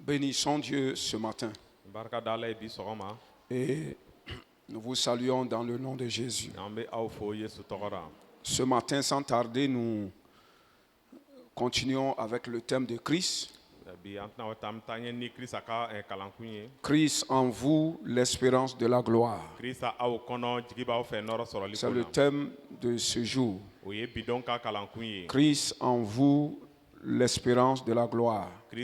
Bénissons Dieu ce matin et nous vous saluons dans le nom de Jésus. Ce matin, sans tarder, nous continuons avec le thème de Christ. Christ en vous, l'espérance de la gloire. C'est le thème de ce jour. Christ en vous, l'espérance de la gloire. Je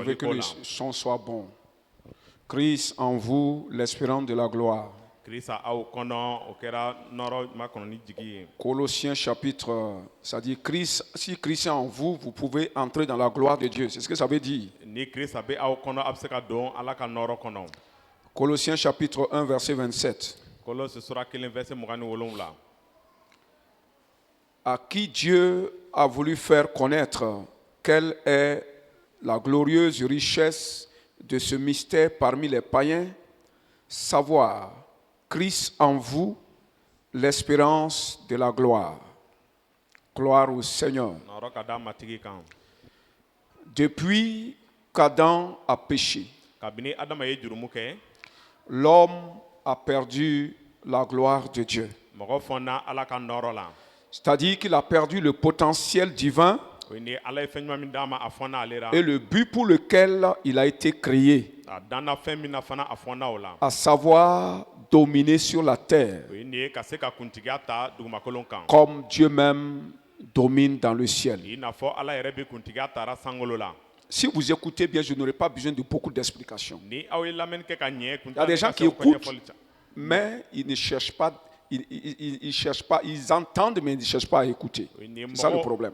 veux que le son soit bon. Christ en vous, l'espérance de la gloire. Colossiens chapitre, ça dit Christ, si Christ est en vous, vous pouvez entrer dans la gloire de Dieu. C'est ce que ça veut dire. Colossiens chapitre 1, verset 27. À qui Dieu a voulu faire connaître quelle est la glorieuse richesse de ce mystère parmi les païens, savoir Christ en vous, l'espérance de la gloire. Gloire au Seigneur. Depuis qu'Adam a péché, l'homme a perdu la gloire de Dieu. C'est-à-dire qu'il a perdu le potentiel divin et le but pour lequel il a été créé, à savoir dominer sur la terre comme Dieu même domine dans le ciel. Si vous écoutez bien, je n'aurai pas besoin de beaucoup d'explications. Il y a des gens qui écoutent, mais ils ne cherchent pas. Ils cherchent pas, ils entendent mais ils ne cherchent pas à écouter. C'est ça le problème.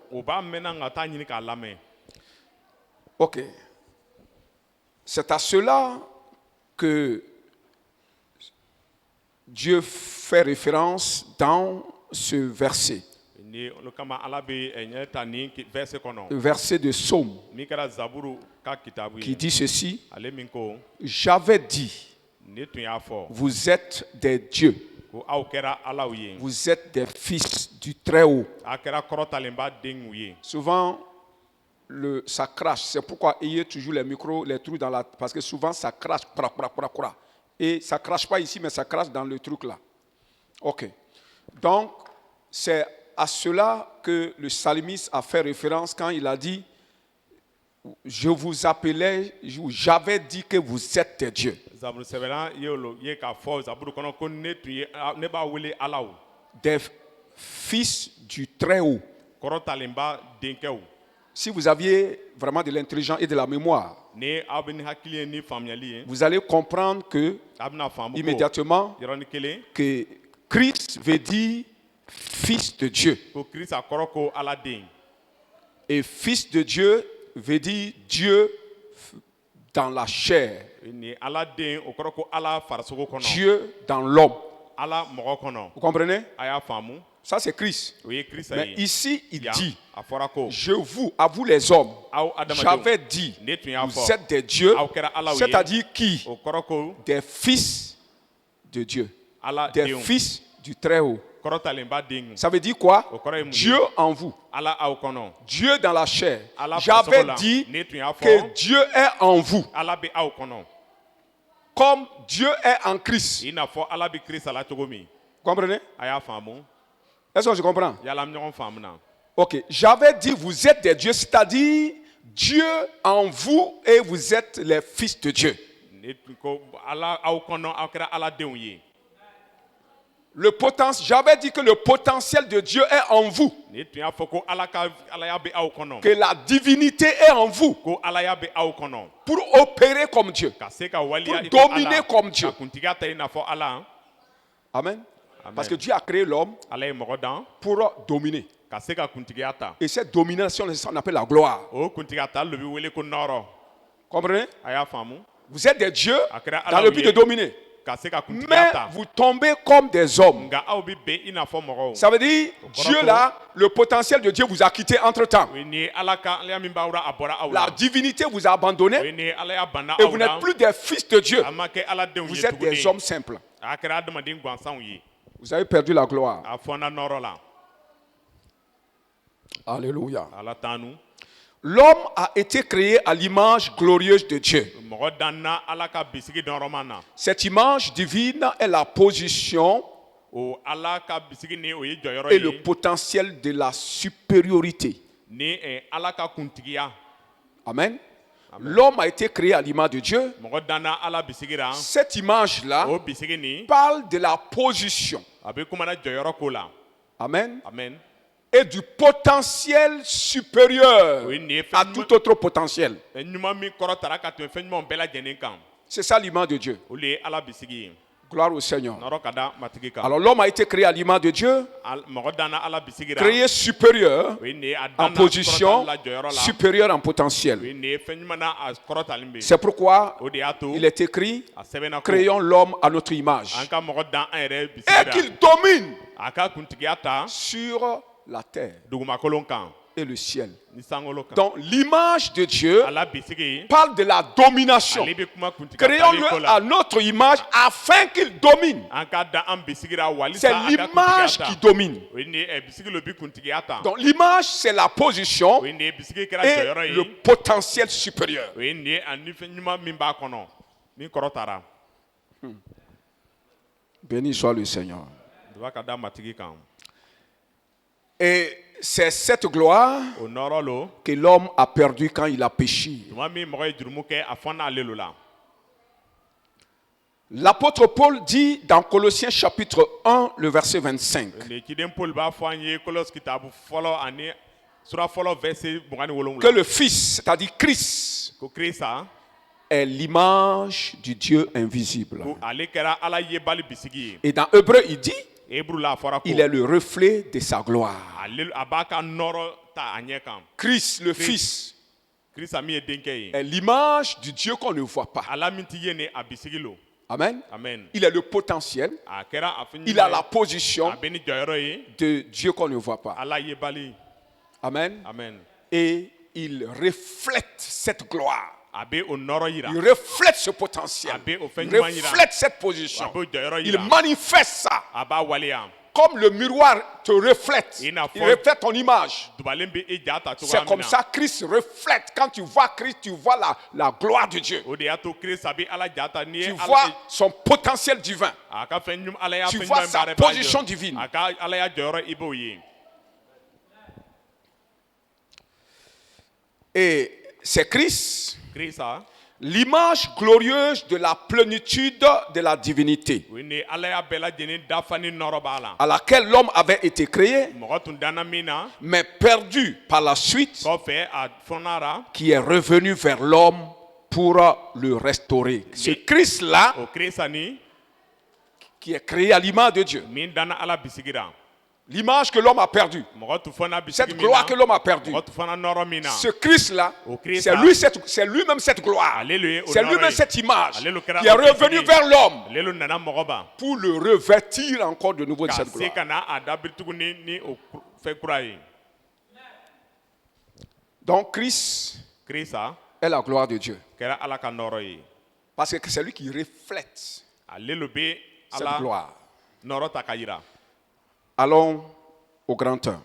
Ok. C'est à cela que Dieu fait référence dans ce verset. Le verset de Psaume qui dit ceci: j'avais dit, vous êtes des dieux. Vous êtes des fils du Très-Haut. Souvent, ça crache. C'est pourquoi ayez toujours les micros, les trous dans la... Parce que souvent, ça crache. Et ça ne crache pas ici, mais ça crache dans le truc là. Ok. Donc, c'est à cela que le psalmiste a fait référence quand il a dit: je vous appelais, j'avais dit que vous êtes des dieux. Des fils du Très-Haut. Si vous aviez vraiment de l'intelligence et de la mémoire, vous allez comprendre que immédiatement que Christ veut dire fils de Dieu. Et fils de Dieu veut dire Dieu dans la chair. Dieu dans l'homme. Vous comprenez? Ça c'est Christ. Mais ici il dit: à vous les hommes, j'avais dit, vous êtes des dieux, c'est-à-dire qui? Des fils de Dieu. Des fils du Très-Haut. Ça veut dire quoi? Dieu en vous. Dieu dans la chair. J'avais dit que Dieu est en vous. Comme Dieu est en Christ. Vous comprenez? Est-ce que je comprends? Ok. J'avais dit vous êtes des dieux, c'est-à-dire Dieu en vous et vous êtes les fils de Dieu. Le potentiel, j'avais dit que le potentiel de Dieu est en vous. Que la divinité est en vous. Pour opérer comme Dieu. Pour dominer comme Dieu. Amen. Parce que Dieu a créé l'homme pour dominer. Et cette domination, on appelle la gloire. Comprenez? Vous êtes des dieux dans le but de dominer. Mais vous tombez comme des hommes. Ça veut dire, Dieu là, le potentiel de Dieu vous a quitté entre temps. La divinité vous a abandonné. Et vous n'êtes plus des fils de Dieu. Vous êtes des hommes simples. Vous avez perdu la gloire. Alléluia. L'homme a été créé à l'image glorieuse de Dieu. Cette image divine est la position et le potentiel de la supériorité. Amen. L'homme a été créé à l'image de Dieu. Cette image-là parle de la position. Amen. Et du potentiel supérieur à tout autre potentiel. C'est ça l'image de Dieu. Gloire au Seigneur. Alors l'homme a été créé à l'image de Dieu, créé supérieur en position, supérieur en potentiel. C'est pourquoi il est écrit, créons l'homme à notre image. Et qu'il domine sur la terre et le ciel. Donc l'image de Dieu parle de la domination. Créons-le à notre image afin qu'il domine. C'est l'image qui domine. Donc l'image, c'est la position et le potentiel supérieur. Béni soit le Seigneur. Et c'est cette gloire que l'homme a perdue quand il a péché. L'apôtre Paul dit dans Colossiens chapitre 1, le verset 25, que le Fils, c'est-à-dire Christ, est l'image du Dieu invisible. Et dans Hébreu, il dit, il est le reflet de sa gloire. Christ, le Fils, est l'image du Dieu qu'on ne voit pas. Amen. Il est le potentiel. Il a la position de Dieu qu'on ne voit pas. Amen. Et il reflète cette gloire. Il reflète ce potentiel. Il reflète cette position. Il manifeste ça. Comme le miroir te reflète. Il reflète ton image. C'est comme ça que Christ reflète. Quand tu vois Christ, tu vois la gloire de Dieu. Tu vois son potentiel divin. Tu vois sa position divine. Et c'est Christ, l'image glorieuse de la plénitude de la divinité, à laquelle l'homme avait été créé, mais perdu par la suite, qui est revenu vers l'homme pour le restaurer. Ce Christ-là, qui est créé à l'image de Dieu, l'image que l'homme a perdue, cette gloire que l'homme a perdue, ce Christ-là, c'est lui-même cette gloire, c'est lui-même cette image qui est revenu vers l'homme pour le revêtir encore de nouveau de cette gloire. Donc Christ est la gloire de Dieu. Parce que c'est lui qui reflète cette gloire. Allons au grand 1.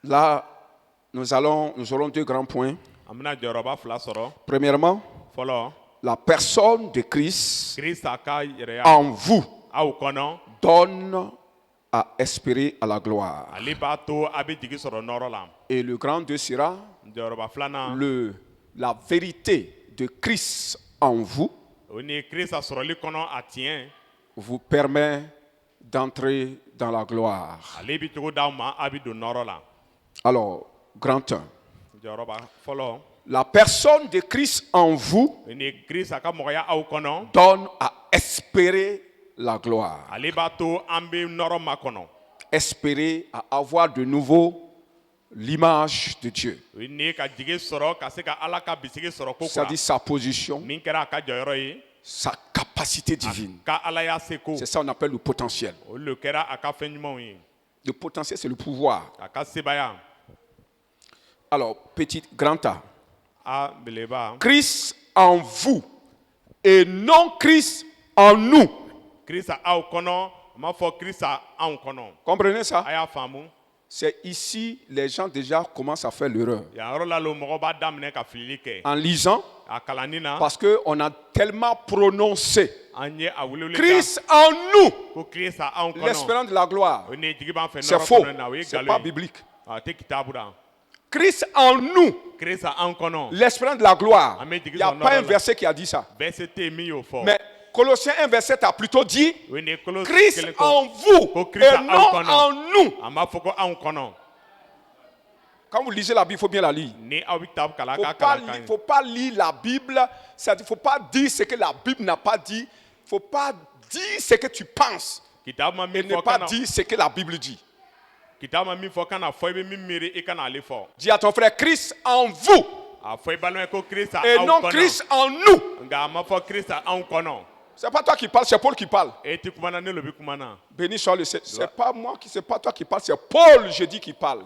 Là, nous aurons deux grands points. Premièrement, la personne de Christ en vous donne à espérer à la gloire. Et le grand 2 sera la vérité de Christ en vous vous permet d'entrer dans la gloire. Alors, grand 1. La personne de Christ en vous donne à espérer la gloire. Espérer à avoir de nouveau l'image de Dieu. C'est-à-dire sa position, sa capacité divine. C'est ça qu'on appelle le potentiel. Le potentiel, c'est le pouvoir. Alors, grand A. Christ en vous et non Christ en nous. Comprenez ça? C'est ici, les gens déjà commencent à faire l'erreur. En lisant, parce qu'on a tellement prononcé Christ en nous, l'espérance de la gloire. C'est faux, c'est pas biblique. Christ en nous, l'espérance de la gloire. Il n'y a pas un verset qui a dit ça. Mais Colossiens 1 verset a plutôt dit Christ en vous et non en nous. Quand vous lisez la Bible, il faut bien la lire. Il ne faut pas lire la Bible. Il ne faut pas dire ce que la Bible n'a pas dit. Il ne faut pas dire ce que tu penses. Et ne pas dire ce que la Bible dit. Dis à ton frère, Christ en vous. Et non Christ en nous. C'est pas toi qui parles, c'est Paul qui parle. Béni soit le Seigneur. C'est pas moi qui, c'est pas toi qui parle, c'est Paul, je dis, qui parle.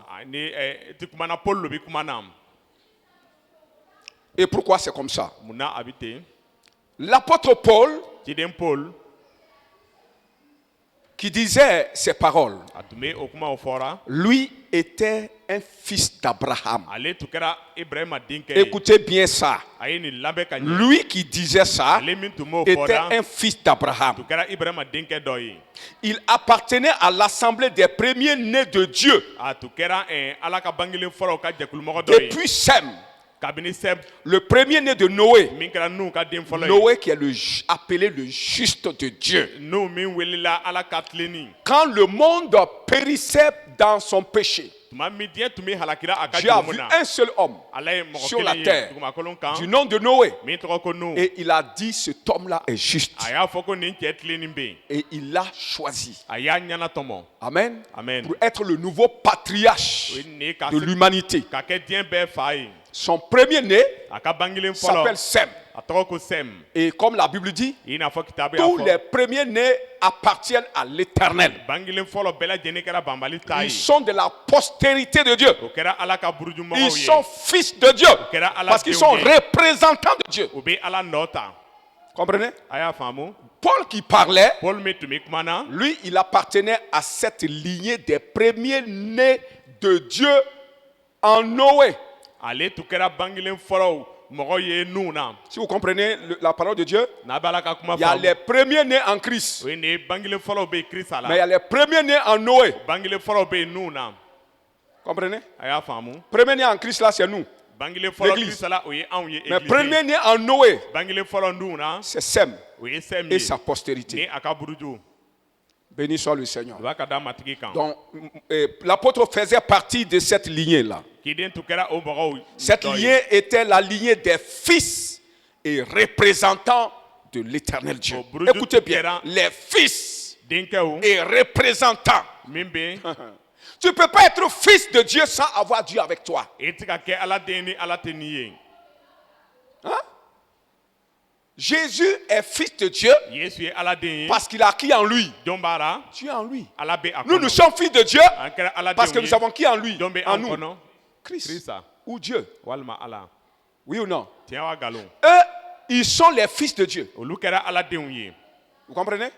Et pourquoi c'est comme ça? L'apôtre Paul, qui disait ces paroles, lui était un fils d'Abraham. Écoutez bien ça. Lui qui disait ça était un fils d'Abraham. Il appartenait à l'assemblée des premiers-nés de Dieu. Depuis Sem, le premier-né de Noé. Noé qui est appelé le juste de Dieu. Quand le monde périssait dans son péché, Dieu a vu un seul homme sur la terre du nom de Noé. Et il a dit, cet homme-là est juste. Et il l'a choisi. Amen. Pour être le nouveau patriarche de l'humanité. Son premier-né s'appelle Sem. Et comme la Bible dit, tous les premiers-nés appartiennent à l'Éternel. Ils sont de la postérité de Dieu. Ils sont fils de Dieu. Parce qu'ils sont représentants de Dieu. Comprenez? Paul qui parlait, lui, il appartenait à cette lignée des premiers-nés de Dieu en Noé. Si vous comprenez la parole de Dieu, il y a les premiers-nés en Christ. Mais il y a les premiers-nés en Noé. Comprenez? Premier-né en Christ, là, c'est nous. L'église. Mais premier-né en Noé, c'est Sem et sa postérité. Béni soit le Seigneur. Donc, l'apôtre faisait partie de cette lignée-là. Cette lignée était la lignée des fils et représentants de l'Éternel Dieu. Écoutez bien, les fils et représentants. Tu ne peux pas être fils de Dieu sans avoir Dieu avec toi. Hein? Jésus est fils de Dieu parce qu'il a qui en lui? Dieu en lui. Nous sommes fils de Dieu parce que nous avons qui en lui? En nous. Christ ou Dieu. Oui ou non? Eux, ils sont les fils de Dieu. Vous comprenez?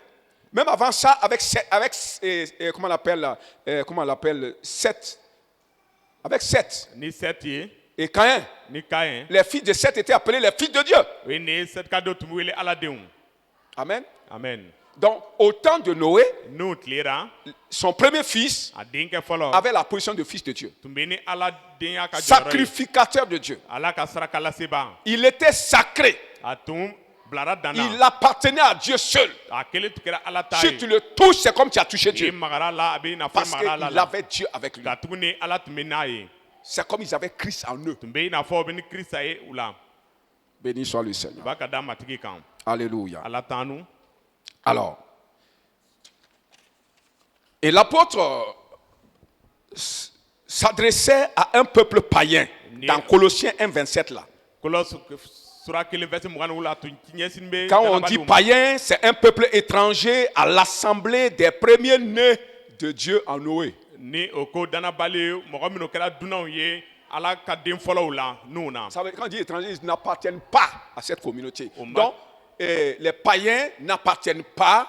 Même avant ça, avec comment on l'appelle, Seth. Avec Seth. Et Caïn. Les fils de Seth étaient appelés les fils de Dieu. Amen. Donc, au temps de Noé, son premier fils avait la position de fils de Dieu. Sacrificateur de Dieu. Il était sacré. Il appartenait à Dieu seul. Si tu le touches, c'est comme tu as touché Dieu. Parce qu'il avait Dieu avec lui. C'est comme ils avaient Christ en eux. Béni soit le Seigneur. Alléluia. Alors, et l'apôtre s'adressait à un peuple païen dans Colossiens 1, 27 là. Quand on dit païen, c'est un peuple étranger à l'assemblée des premiers-nés de Dieu en Noé. Ça veut dire, quand on dit étranger, ils n'appartiennent pas à cette communauté. Donc, les païens n'appartiennent pas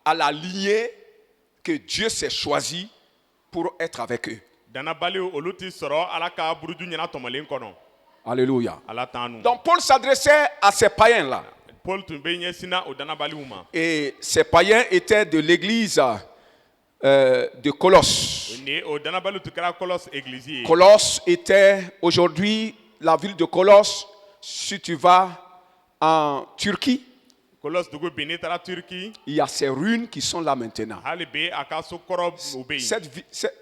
à la lignée que Dieu s'est choisi pour être avec eux. Alléluia. Donc Paul s'adressait à ces païens-là. Et ces païens étaient de l'église de Colosse. Colosse était aujourd'hui la ville de Colosse. Si tu vas en Turquie, il y a ces ruines qui sont là maintenant.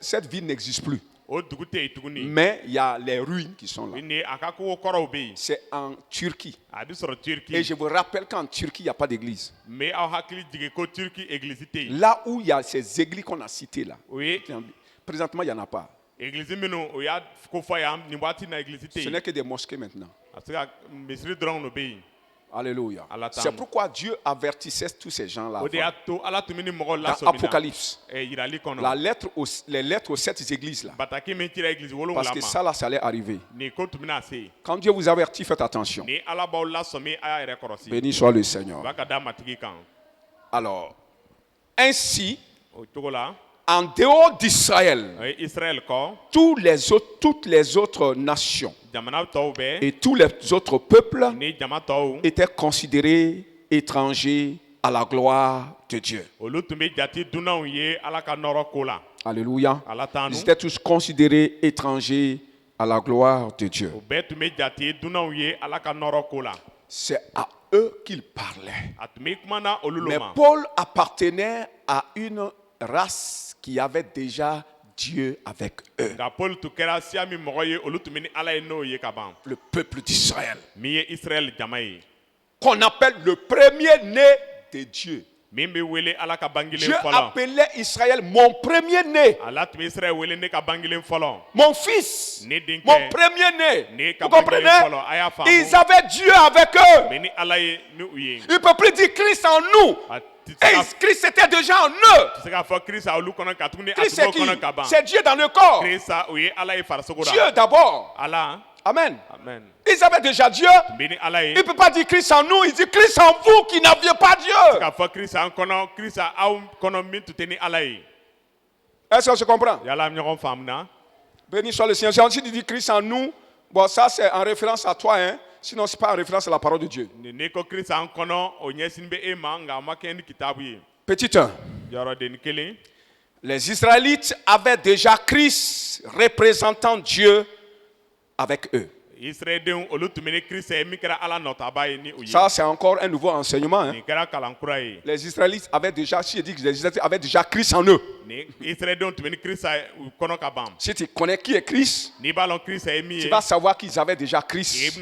Cette ville n'existe plus. Mais il y a les ruines qui sont là. C'est en Turquie. Et je vous rappelle qu'en Turquie, il n'y a pas d'église. Là où il y a ces églises qu'on a citées là, présentement, il n'y en a pas. Ce n'est que des mosquées maintenant. Alléluia. C'est pourquoi Dieu avertissait tous ces gens-là dans Apocalypse. Les lettres aux 7 églises-là. Parce que ça, là, ça allait arriver. Quand Dieu vous avertit, faites attention. Béni soit le Seigneur. Alors, ainsi, en dehors d'Israël, toutes les autres nations et tous les autres peuples étaient considérés étrangers à la gloire de Dieu. Alléluia. Ils étaient tous considérés étrangers à la gloire de Dieu. C'est à eux qu'il parlait. Mais Paul appartenait à une race qui avait déjà Dieu avec eux. Le peuple d'Israël. Qu'on appelle le premier-né de Dieu. Dieu appelait Israël mon premier-né. Mon fils. Mon premier-né. Vous comprenez? Ils avaient Dieu avec eux. Il ne peut plus dire Christ en nous. Et Christ était déjà en eux. Christ c'est qui? C'est Dieu dans le corps. Dieu d'abord. Amen. Ils avaient déjà Dieu. Il ne peut pas dire Christ en nous. Il dit Christ en vous qui n'aviez pas Dieu. Est-ce qu'on se comprend? Béni soit le Seigneur. Si tu dis Christ en nous, bon, ça c'est en référence à toi, hein. Sinon, ce n'est pas en référence à la parole de Dieu. Petit 1. Les Israélites avaient déjà Christ représentant Dieu avec eux. Ça, c'est encore un nouveau enseignement. Hein. Les Israélites avaient déjà, si je dis que les Israélites avaient déjà Christ en eux. Si tu connais qui est Christ, tu vas savoir qu'ils avaient déjà Christ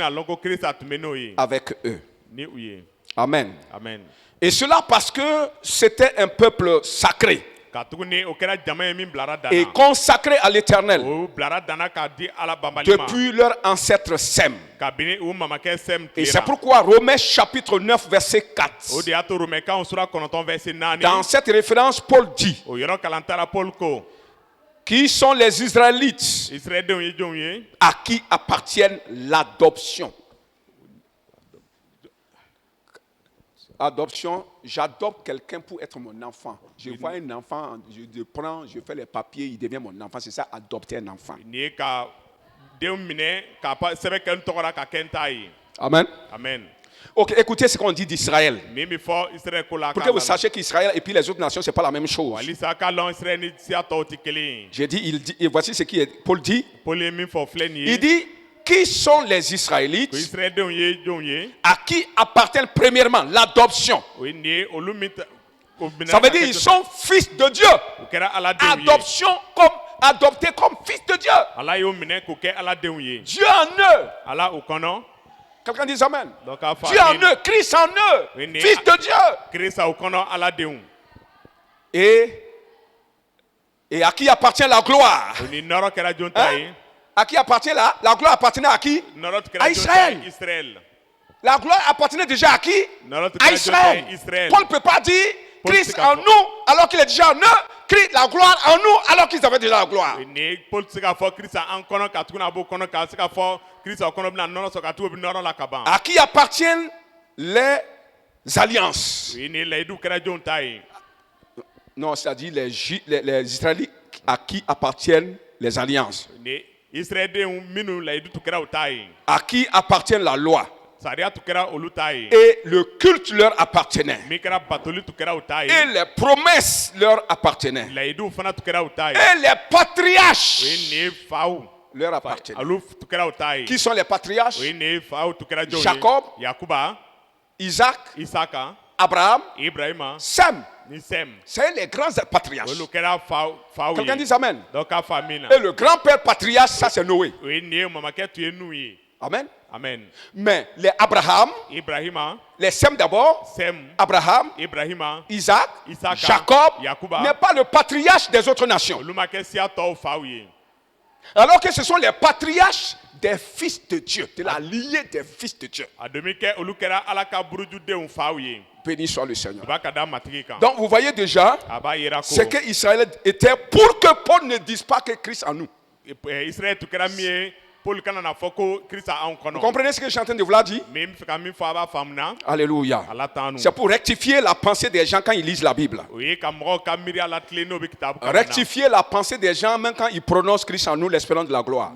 avec eux. Amen. Et cela parce que c'était un peuple sacré. Et consacré à l'Éternel depuis leur ancêtre Sem. Et c'est pourquoi Romains chapitre 9 verset 4. Dans cette référence, Paul dit: qui sont les Israélites à qui appartiennent l'adoption. Adoption, j'adopte quelqu'un pour être mon enfant. Je vois un enfant, je le prends, je fais les papiers, il devient mon enfant. C'est ça, adopter un enfant. Amen. Ok, écoutez ce qu'on dit d'Israël. Pour que vous sachiez qu'Israël et puis les autres nations, ce n'est pas la même chose. J'ai dit, et voici ce que Paul dit. Il dit: qui sont les Israélites à qui appartient premièrement l'adoption. Ça veut dire qu'ils sont fils de Dieu. Adoptés comme fils de Dieu. Dieu en eux. Quelqu'un dit amen. Dieu en eux, Christ en eux, fils de Dieu. Et à qui appartient la gloire? Hein? À qui appartient la gloire appartenait à qui? À Israël. La gloire appartenait déjà à qui? À Israël. Paul ne peut pas dire Christ en nous alors qu'il est déjà en eux, Christ la gloire en nous alors qu'ils avaient déjà la gloire. À qui appartiennent les alliances? Non, c'est-à-dire les Israélites à qui appartiennent les alliances. À qui appartient la loi. Et le culte leur appartenait. Et les promesses leur appartenaient. Et les patriarches leur appartenaient. Qui sont les patriarches? Jacob, Isaac, Abraham, Sem. C'est les grands patriarches. Quelqu'un dit amen. Et le grand-père patriarche, ça c'est Noé. Amen. Amen. Mais les Abraham, les Sem d'abord, Abraham, Isaac, Jacob n'est pas le patriarche des autres nations. Alors que ce sont les patriarches des fils de Dieu, de la lignée des fils de Dieu. Béni soit le Seigneur. Donc vous voyez déjà ce que Israël était pour que Paul ne dise pas que Christ en nous. Vous comprenez ce que je suis en train de vous dire? Alléluia. C'est pour rectifier la pensée des gens quand ils lisent la Bible. Rectifier la pensée des gens même quand ils prononcent Christ en nous, l'espérance de la gloire.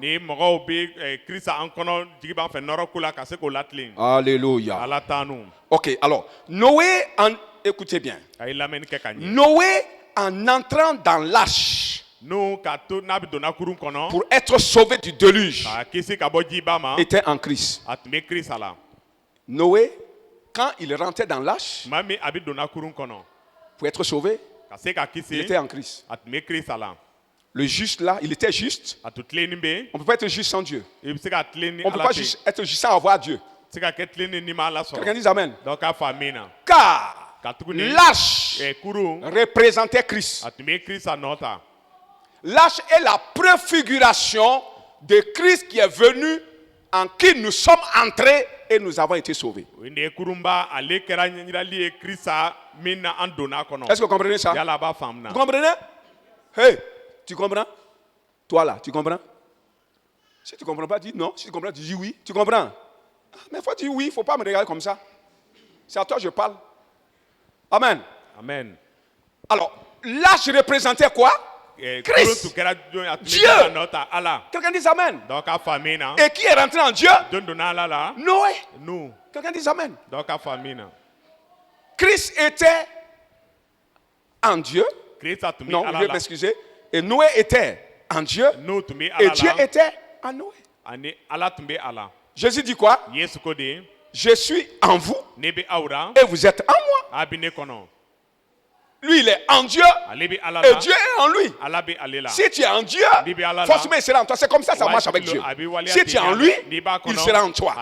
Alléluia. Ok, alors, Noé, écoutez bien. Noé, en entrant dans l'arche, pour être sauvé du déluge, était en Christ. Noé, quand il rentrait dans l'arche, pour être sauvé, il était en Christ. Le juste là, il était juste. On ne peut pas être juste sans Dieu. On ne peut pas être juste sans avoir Dieu. Quelqu'un dit amen. Car l'arche représentait Christ. L'arche est la préfiguration de Christ qui est venu, en qui nous sommes entrés et nous avons été sauvés. Est-ce que vous comprenez ça? Vous comprenez? Hey, tu comprends? Toi là, tu comprends? Si tu ne comprends pas, dis non. Si tu comprends, dis oui. Tu comprends? Mais il faut dire oui, il ne faut pas me regarder comme ça. C'est à toi que je parle. Amen. Amen. Alors, l'arche représentait quoi? Christ, Dieu. Quelqu'un dit amen. Et qui est rentré en Dieu? Noé. Quelqu'un dit amen. Christ était en Dieu. Non, je vais m'excuser. Et Noé était en Dieu. Et Dieu était en Noé. Jésus dit quoi? Je suis en vous et vous êtes en moi. Lui, il est en Dieu et Dieu est en lui. Si tu es en Dieu, forcément il sera en toi. C'est comme ça marche avec Dieu. Si tu es en lui, il sera en toi.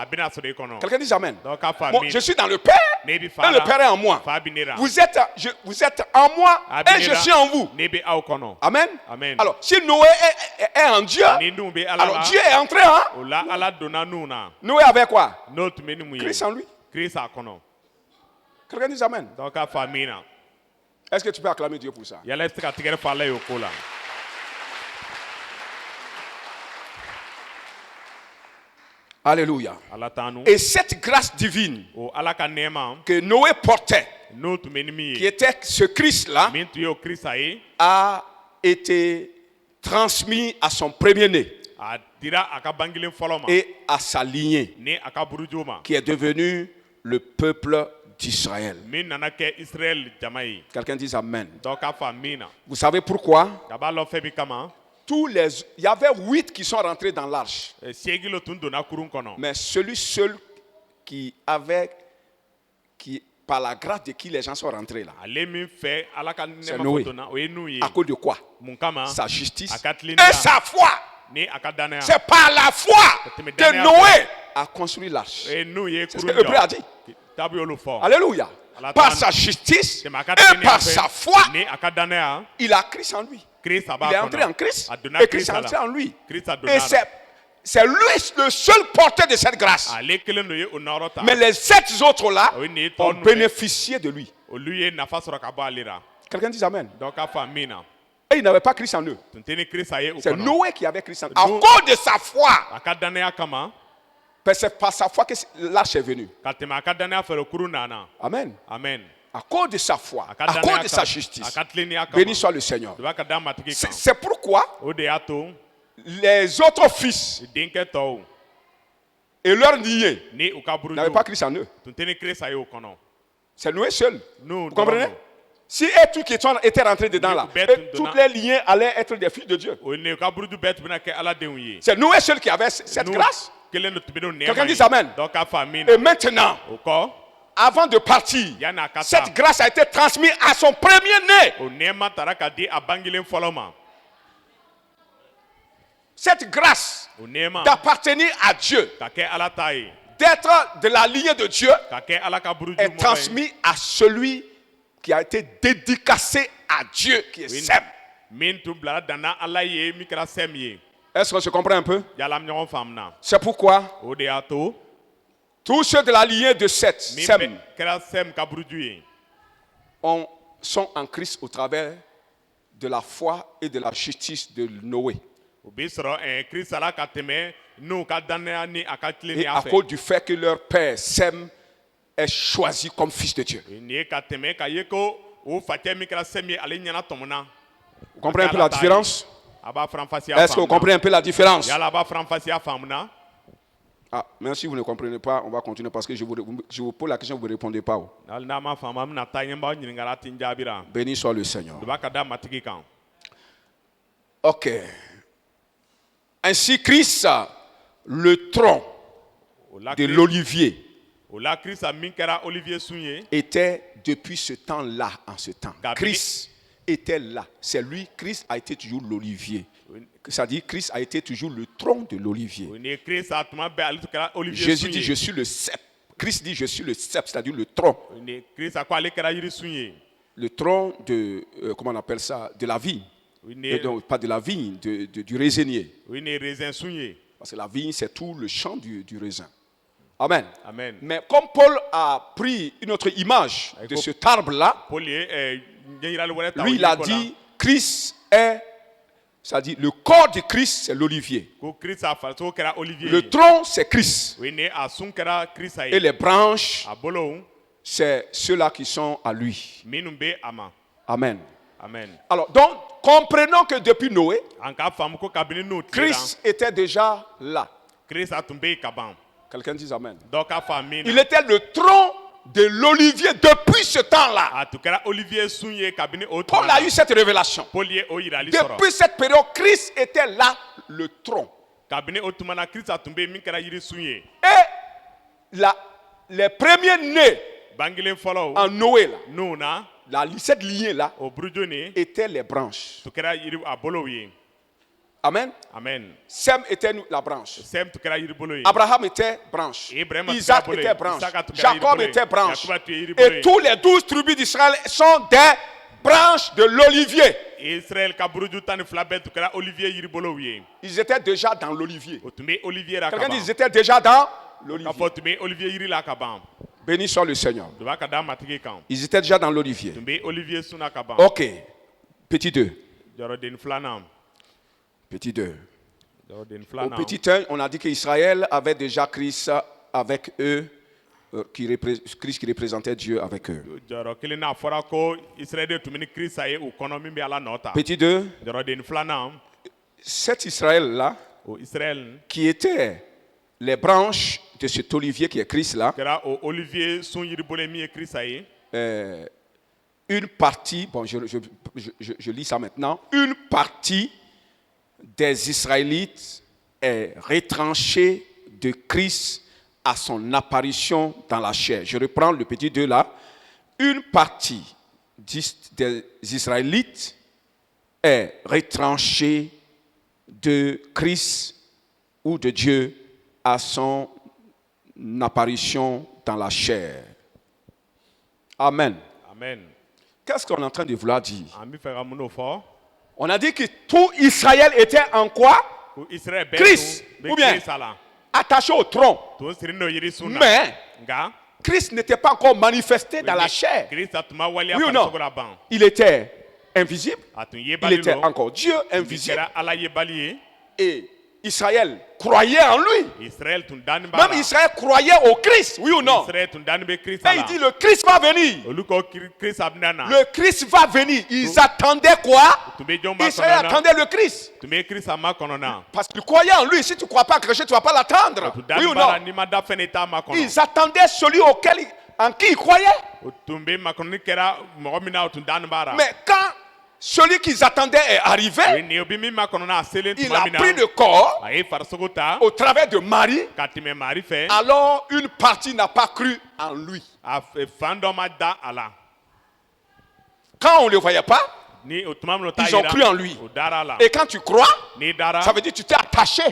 Quelqu'un dit amen. Bon, je suis dans le Père et le Père est en moi. Vous êtes en moi et je suis en vous. Amen. Alors, si Noé est en Dieu, alors Dieu est entré en Noé avait quoi? Christ en lui. Quelqu'un dit amen. Est-ce que tu peux acclamer Dieu pour ça? Alléluia. Et cette grâce divine que Noé portait, qui était ce Christ-là, a été transmis à son premier-né et à sa lignée, qui est devenu le peuple d'Israël. Quelqu'un dit amen. Vous savez pourquoi? Il y avait 8 qui sont rentrés dans l'arche. Mais celui seul par la grâce de qui les gens sont rentrés là, c'est Noé. À cause de quoi? Sa justice et sa foi. C'est par la foi que Noé a construit l'arche. C'est ce que Hébreu a dit. Alléluia. Par sa justice et par sa foi, il a Christ en lui. Il est entré en Christ et Christ est entré en lui. Et c'est lui le seul porteur de cette grâce. Mais les 7 autres là ont bénéficié de lui. Quelqu'un dit amen. Et ils n'avaient pas Christ en eux. C'est Noé qui avait Christ en eux. À cause de sa foi. C'est par sa foi que l'arche est venue. Amen. À cause de sa foi, à cause de sa justice. Béni soit le Seigneur. C'est pourquoi les autres fils et leurs niais n'avaient pas Christ en eux. C'est Noé seul. Vous comprenez? Si et tous qui étaient rentrés dedans là, tous les liens allaient être des fils de Dieu. C'est Noé seul qui avait cette grâce. Quelqu'un dit Amen. Et maintenant, avant de partir, cette grâce a été transmise à son premier-né. Cette grâce d'appartenir à Dieu, d'être de la lignée de Dieu, est transmise à celui qui a été dédicacé à Dieu, qui est Sem. Est-ce qu'on se comprend un peu? C'est pourquoi tous ceux de la lignée de Sem sont en Christ au travers de la foi et de la justice de Noé. Et à cause du fait que leur père Sem est choisi comme fils de Dieu. Vous comprenez un peu la différence? Est-ce que vous comprenez un peu la différence? Ah, même si vous ne comprenez pas, on va continuer parce que je vous pose la question, vous ne répondez pas. Béni soit le Seigneur. Ok. Ainsi, Christ, le tronc de l'olivier, était depuis ce temps-là, en ce temps. Christ était là. C'est lui, Christ a été toujours l'olivier. C'est-à-dire, Christ a été toujours le tronc de l'olivier. Jésus dit, je suis le cep. Christ dit, je suis le cep, c'est-à-dire le tronc. Le tronc de, comment on appelle ça, de la vigne. Donc, pas de la vigne, du raisinier. Parce que la vigne, c'est tout le champ du raisin. Amen. Amen. Mais comme Paul a pris une autre image de cet arbre-là, lui, il a dit, Christ est, c'est-à-dire le corps de Christ, c'est l'olivier. Le tronc, c'est Christ. Et les branches, c'est ceux-là qui sont à lui. Amen. Amen. Alors, donc, comprenons que depuis Noé, Christ était déjà là. Quelqu'un dit Amen. Il était le tronc de l'olivier depuis ce temps-là. Paul a eu cette révélation. Depuis cette période, Christ était là, le tronc. Et les premiers nés en Noé, cette lignée-là, étaient les branches. Amen. Amen. Sem était la branche. Abraham était branche. Isaac était branche. Jacob était branche. Et tous les 12 tribus d'Israël sont des branches de l'olivier. Ils étaient déjà dans l'olivier. Quelqu'un dit, ils étaient déjà dans l'olivier. Béni soit le Seigneur. Ils étaient déjà dans l'olivier. Ok. Petit 2. Petit 2. Au petit 1, on a dit qu'Israël avait déjà Christ avec eux, Christ qui représentait Dieu avec eux. Petit 2. Cet Israël-là, qui était les branches de cet olivier qui est Christ-là, une partie, bon, je lis ça maintenant, une partie des Israélites est retranché de Christ à son apparition dans la chair. Je reprends le petit 2 là. Une partie des Israélites est retranchée de Christ ou de Dieu à son apparition dans la chair. Amen. Amen. Qu'est-ce qu'on est en train de vouloir dire? On a dit que tout Israël était en quoi? Christ. Ou bien attaché au tronc. Mais Christ n'était pas encore manifesté dans la chair. Oui ou non? Il était invisible. Il était encore Dieu invisible. Et Israël croyait en lui. Même Israël croyait au Christ, oui ou non? Et il dit le Christ va venir. Le Christ va venir. Ils attendaient quoi? Israël attendait le Christ. Parce qu'ils croyaient en lui. Si tu ne crois pas en Christ, tu ne vas pas l'attendre. Oui ou non? Ils attendaient celui en qui ils croyaient. Mais quand celui qu'ils attendaient est arrivé, il a pris le corps au travers de Marie. Alors une partie n'a pas cru en lui. Quand on ne le voyait pas, ils ont cru en lui. Et quand tu crois, ça veut dire que tu t'es attaché.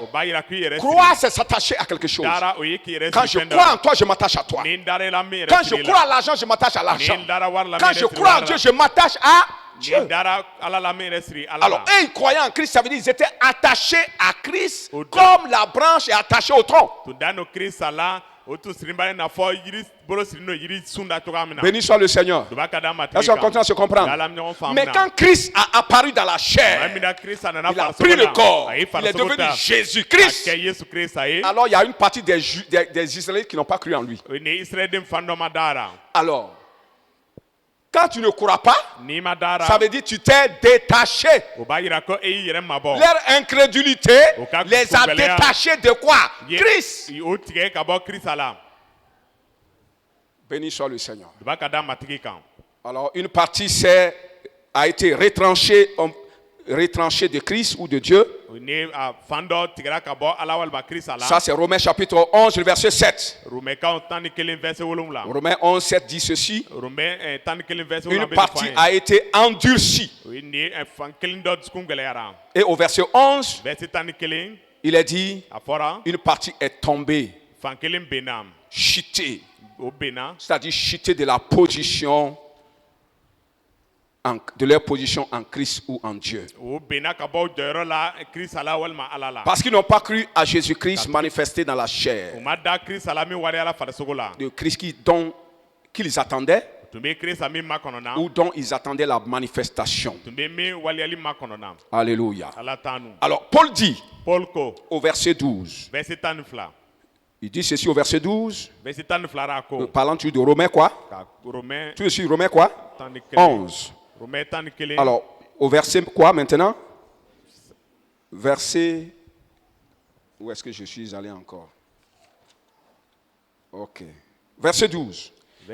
Croire, c'est s'attacher à quelque chose. Quand je crois en toi, je m'attache à toi. Quand je crois à l'argent, je m'attache à l'argent. Quand je crois en Dieu, je m'attache à Dieu. Alors, eux, ils croyaient en Christ, ça veut dire qu'ils étaient attachés à Christ comme la branche est attachée au tronc. Béni soit le Seigneur. Est-ce qu'on continue à se comprendre? Mais quand Christ a apparu dans la chair, il a pris le corps, il est devenu Jésus-Christ. Alors il y a une partie des Israélites qui n'ont pas cru en lui. Alors, quand tu ne crois pas, ça veut dire que tu t'es détaché. Leur incrédulité les a détachés de quoi? Christ. Béni soit le Seigneur. Alors, une partie a été retranchée de Christ ou de Dieu. Ça, c'est Romains chapitre 11, verset 7. Romains 11, 7 dit ceci. Une partie a été endurcie. Et au verset 11, il est dit, une partie est tombée, chutée. C'est-à-dire chutée de la position, de leur position en Christ ou en Dieu. Parce qu'ils n'ont pas cru à Jésus-Christ manifesté dans la chair. Le Christ qu'ils attendaient ou dont ils attendaient la manifestation. Alléluia. Alors Paul dit au verset 12. Il dit ceci au verset 12. Parlant de Romains quoi? Tu es sur Romains quoi? 11. Alors, au verset quoi maintenant? Verset... Où est-ce que je suis allé encore? Ok. Verset 12.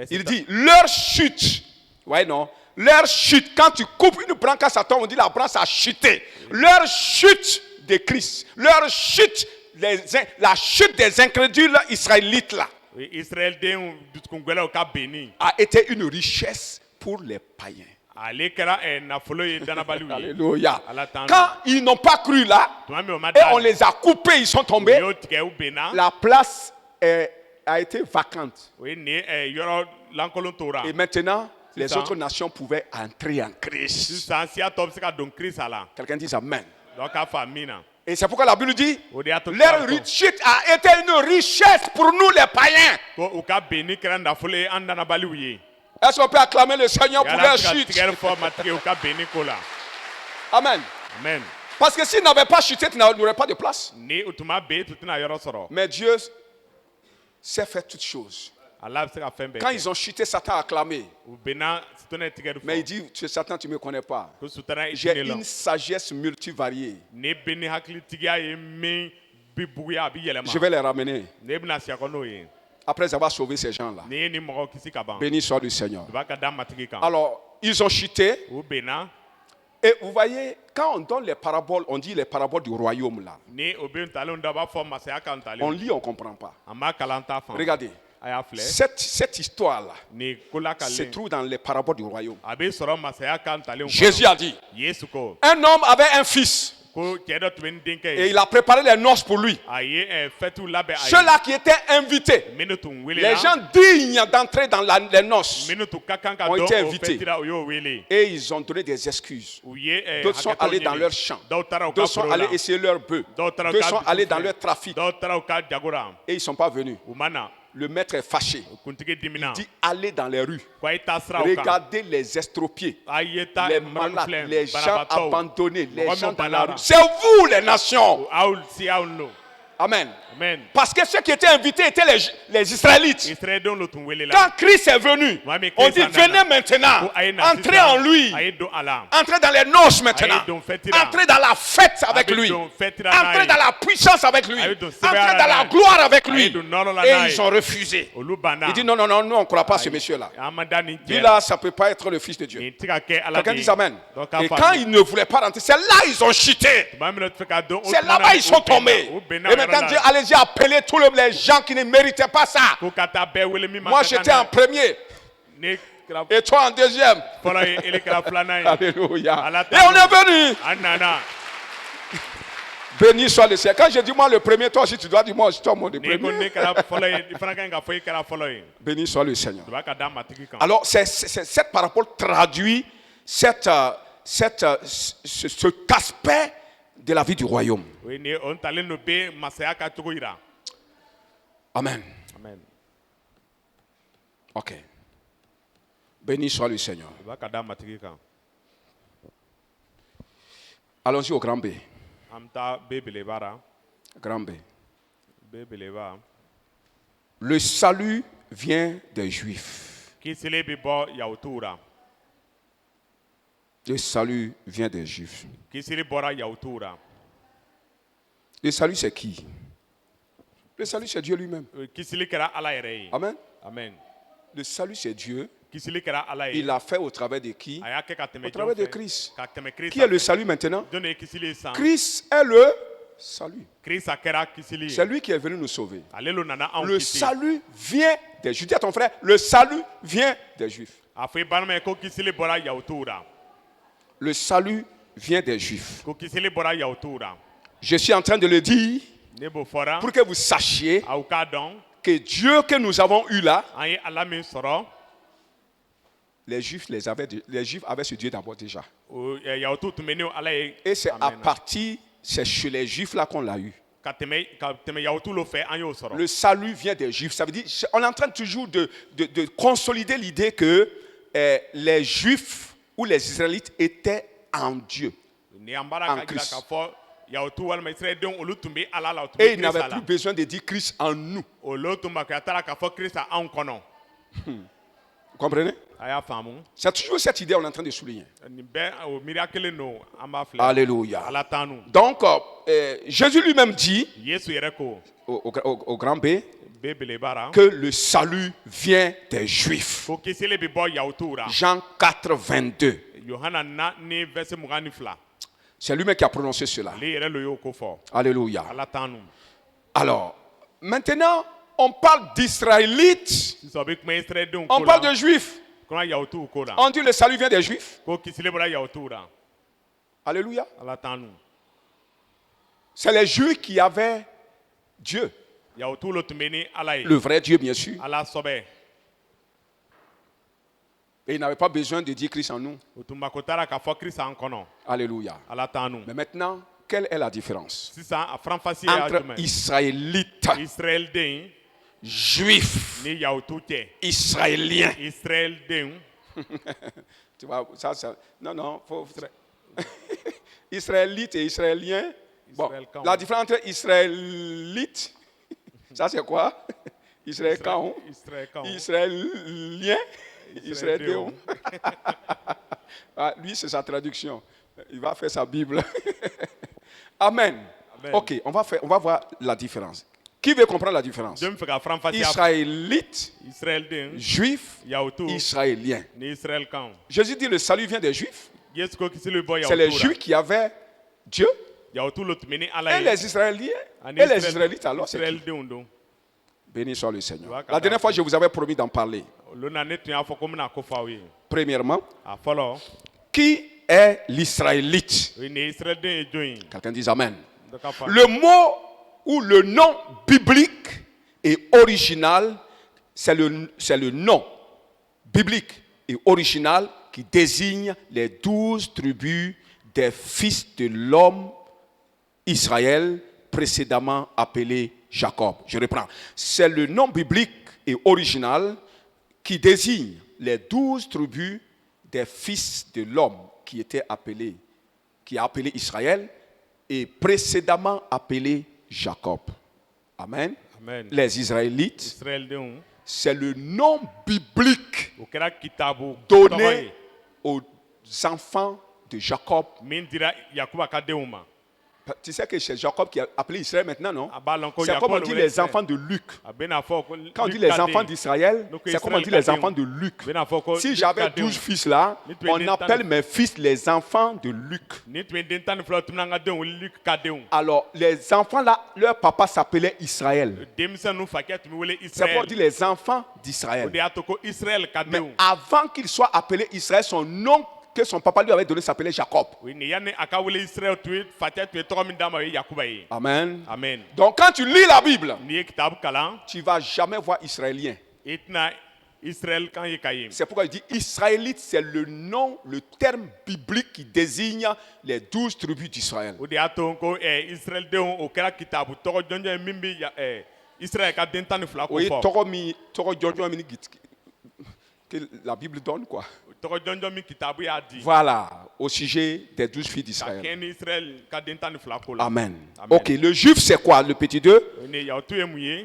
Il dit, leur chute. Ouais, non. Leur chute. Quand tu coupes une branche à Satan, on dit la branche a chuté. Leur chute de Christ. Leur chute, la chute des incrédules israélites là, a été une richesse pour les païens. Alléluia. Quand ils n'ont pas cru là, et on les a coupés, ils sont tombés, la place a été vacante. Et maintenant, les autres nations pouvaient entrer en Christ. Quelqu'un dit Amen. Et c'est pourquoi la Bible dit, leur chute a été une richesse pour nous les païens. Est-ce qu'on peut acclamer le Seigneur pour leur chute? Amen. Amen. Parce que s'ils n'avaient pas chuté, tu n'aurais pas de place. Mais Dieu sait faire toutes choses. Quand ils ont chuté, Satan a acclamé. Mais il dit, Satan, tu ne me connais pas. J'ai une sagesse multivariée. Je vais les ramener. Après avoir sauvé ces gens-là. Béni soit le Seigneur. Alors, ils ont chuté. Et vous voyez, quand on donne les paraboles, on dit les paraboles du royaume là. On lit, on ne comprend pas. Regardez. Cette histoire-là se trouve dans les paraboles du royaume. Jésus a dit, un homme avait un fils. Et il a préparé les noces pour lui. Ceux-là qui étaient invités, les gens dignes d'entrer dans les noces, ont été invités. Et ils ont donné des excuses. D'autres sont allés dans leur champ. D'autres sont allés essayer leur bœuf. D'autres sont allés dans leur trafic. Et ils ne sont pas venus. le maître est fâché. Il dit allez dans les rues. Regardez les estropiés, les malades, les gens abandonnés, les gens dans la rue. C'est vous les nations. Amen. Amen. Parce que ceux qui étaient invités étaient les Israélites. Quand Christ est venu, on dit venez maintenant, entrez en lui, entrez dans les noces maintenant, entrez dans la fête avec lui, entrez dans la puissance avec lui, entrez dans la gloire avec lui. Et ils ont refusé. Il dit non, non, non, nous on ne croit pas à ce monsieur-là. Dit là, ça ne peut pas être le Fils de Dieu. Quelqu'un dit amen. Et quand ils ne voulaient pas rentrer, c'est là ils ont chuté. C'est là-bas ils sont tombés. Et maintenant Dieu, allez-y appeler tous les gens qui ne méritaient pas ça. Moi j'étais en premier. Et toi en deuxième. Alléluia. Et on est venu. Béni soit le Seigneur. Quand je dis moi le premier, toi aussi tu dois dire moi aussi toi le premier. Béni soit le Seigneur. Alors cette parabole traduit cet aspect de la vie du royaume. Amen. Amen. Ok. Béni soit le Seigneur. Allons-y au grand B. Grand B. Le salut vient des Juifs. Le salut vient des Juifs. Le salut c'est qui? Le salut c'est Dieu lui-même. Amen. Amen. Le salut c'est Dieu. Il l'a fait au travers de qui? Au travers de Christ. Qui est le salut maintenant? Christ est le salut. C'est lui qui est venu nous sauver. Le salut vient des Juifs. Dis à ton frère, le salut vient des Juifs. Le salut vient des Juifs. Je suis en train de le dire pour que vous sachiez que Dieu que nous avons eu là, les Juifs avaient ce Dieu d'abord déjà. Et c'est à partir, c'est chez les Juifs là qu'on l'a eu. Le salut vient des Juifs. Ça veut dire, on est en train toujours de consolider l'idée que les Juifs ou les Israélites étaient en Dieu, en Christ. Et ils n'avaient plus besoin de dire Christ en nous. Vous comprenez? C'est toujours cette idée qu'on est en train de souligner. Alléluia. Donc, Jésus lui-même dit au grand B que le salut vient des Juifs. Jean 4, 22. C'est lui-même qui a prononcé cela. Alléluia. Alors, maintenant, on parle d'Israélites. On parle de Juifs. On dit le salut vient des Juifs. Alléluia. C'est les Juifs qui avaient Dieu. Le vrai Dieu, bien sûr. Et ils n'avaient pas besoin de dire Christ en nous. Alléluia. Mais maintenant, quelle est la différence entre Israélites, Juifs, Israéliens? Tu vois, ça, non, faut... Israélites et Israéliens. Bon, la différence entre Israélites, ça c'est quoi? Israélien. Israélien. Ah, lui, c'est sa traduction. Il va faire sa Bible. Amen. Amen. Ok, on va voir la différence. Qui veut comprendre la différence? Israélites, Juifs, Israéliens. Jésus dit le salut vient des Juifs. C'est les Juifs qui avaient Dieu. Et les Israéliens. Et les Israélites alors c'est qui? Béni soit le Seigneur. La dernière fois, je vous avais promis d'en parler. Premièrement, qui est l'Israélite? Quelqu'un dit Amen. Le mot ou le nom biblique et original, c'est le nom biblique et original qui désigne les 12 tribus des fils de l'homme Israël, précédemment appelé Jacob. Je reprends. C'est le nom biblique et original qui désigne les 12 tribus des fils de l'homme qui a appelé Israël et précédemment appelé Jacob. Amen. Amen. Les Israélites, c'est le nom biblique donné aux enfants de Jacob. Tu sais que c'est Jacob qui a appelé Israël maintenant, non? C'est comme on dit les enfants de Luc. Quand on dit les enfants d'Israël, c'est comme on dit les enfants de Luc. Si j'avais 12 fils là, on appelle mes fils les enfants de Luc. Alors, les enfants là, leur papa s'appelait Israël. C'est pour dire les enfants d'Israël. Mais avant qu'il soit appelé Israël, son nom que son papa lui avait donné s'appelait Jacob. Amen. Amen. Donc quand tu lis la Bible, tu ne vas jamais voir Israélien. C'est pourquoi il dit Israélite, c'est le nom, le terme biblique qui désigne les 12 tribus d'Israël. Oui, que la Bible donne quoi. Voilà, au sujet des 12 filles d'Israël. Amen. Ok, le juif c'est quoi, le petit 2?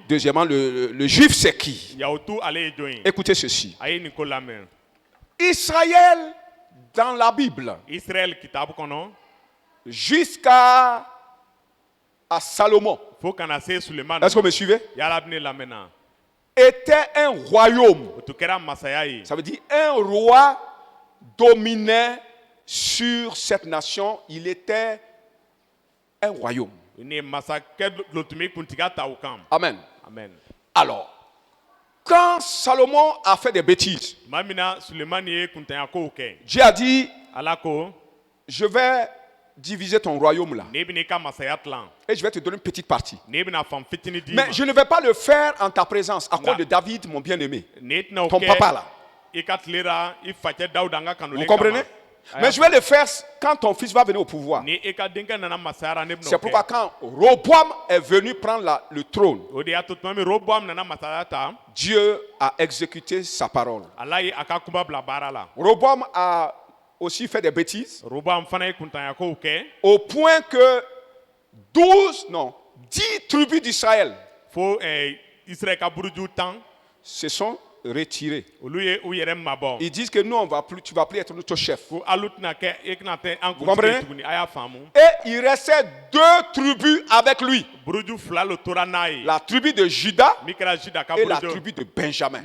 Deuxièmement, le juif c'est qui? Écoutez ceci. Israël dans la Bible, jusqu'à Salomon, est-ce que vous me suivez? Était un royaume. Ça veut dire un roi dominait sur cette nation. Il était un royaume. Amen. Amen. Alors, quand Salomon a fait des bêtises, Dieu a dit, je vais diviser ton royaume là. Et je vais te donner une petite partie. Mais je ne vais pas le faire en ta présence à cause de David, mon bien-aimé. Ton papa là. Vous comprenez? Mais je vais le faire quand ton fils va venir au pouvoir. C'est pourquoi quand Roboam est venu prendre le trône, Dieu a exécuté sa parole. Roboam a aussi fait des bêtises au point que 10 tribus d'Israël se sont retirées. Ils disent que nous, tu ne vas plus être notre chef. Vous comprenez? Et il restait 2 tribus avec lui. La tribu de Juda et la tribu de Benjamin.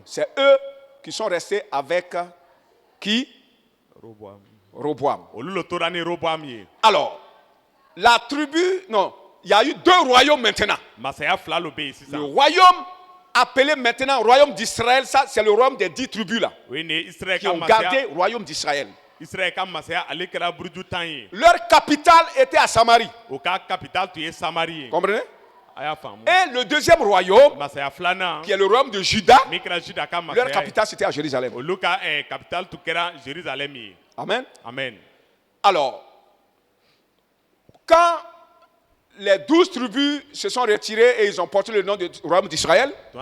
C'est eux qui sont restés avec qui? Roboam. Alors, la tribu, il y a eu 2 royaumes maintenant. Le royaume appelé maintenant royaume d'Israël, ça c'est le royaume des 10 tribus là, qui ont gardé le royaume d'Israël. Leur capitale était à Samarie. Comprenez? Et le deuxième royaume, qui est le royaume de Juda, leur capitale c'était à Jérusalem. Amen. Amen. Alors, quand les 12 tribus se sont retirées et ils ont porté le nom du royaume d'Israël, eux,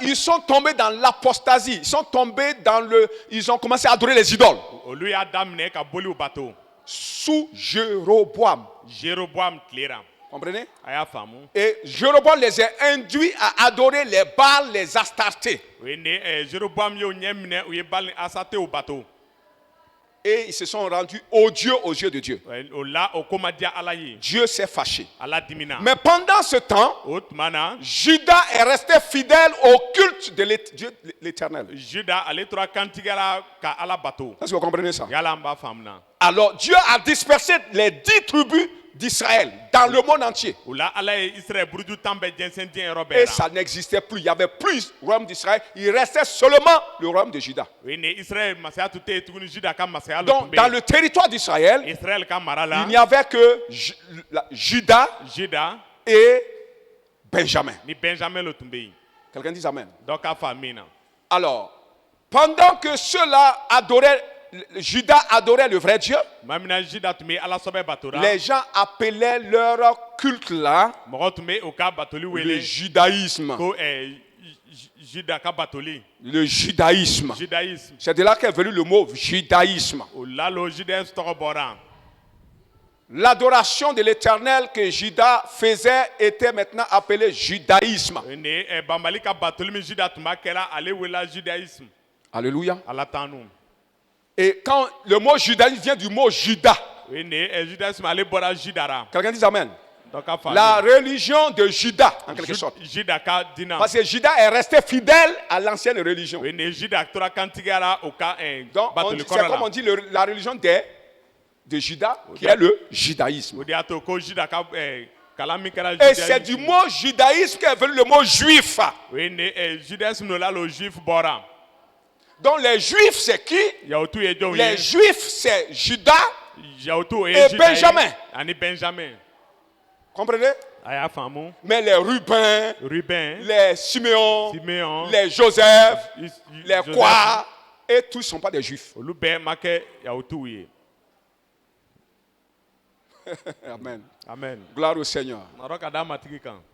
ils sont tombés dans l'apostasie. Ils ont commencé à adorer les idoles. Sous Jéroboam. Comprenez? Et Jéroboam les a induits à adorer les Baals, les Astartés. Et ils se sont rendus odieux aux yeux de Dieu. Dieu s'est fâché. Mais pendant ce temps, Juda est resté fidèle au culte de l'Éternel. Est-ce que vous comprenez ça? Alors Dieu a dispersé les 10 tribus d'Israël dans le monde entier. Et ça n'existait plus. Il n'y avait plus le royaume d'Israël. Il restait seulement le royaume de Juda. Donc, dans le territoire d'Israël, il n'y avait que Juda et Benjamin. Quelqu'un dit Amen. Alors, pendant que ceux-là adoraient Judas adorait le vrai Dieu, les gens appelaient leur culte là le judaïsme. Le judaïsme. C'est de là qu'est venu le mot judaïsme. L'adoration de l'Éternel que Judas faisait était maintenant appelée judaïsme. Alléluia. Et quand le mot judaïsme vient du mot Judas. Quelqu'un dit amen. La religion de Judas, en quelque sorte. Parce que Judas est resté fidèle à l'ancienne religion. Donc, c'est comme on dit la religion de Judas, qui est le judaïsme. Et c'est du mot judaïsme qu'est venu le mot juif. Donc les juifs, c'est qui? Les juifs, c'est Judas et Benjamin. Comprenez? Mais les Rubens, les Siméon, les Joseph, les Quoi, et tous ne sont pas des juifs. Amen. Amen. Gloire au Seigneur.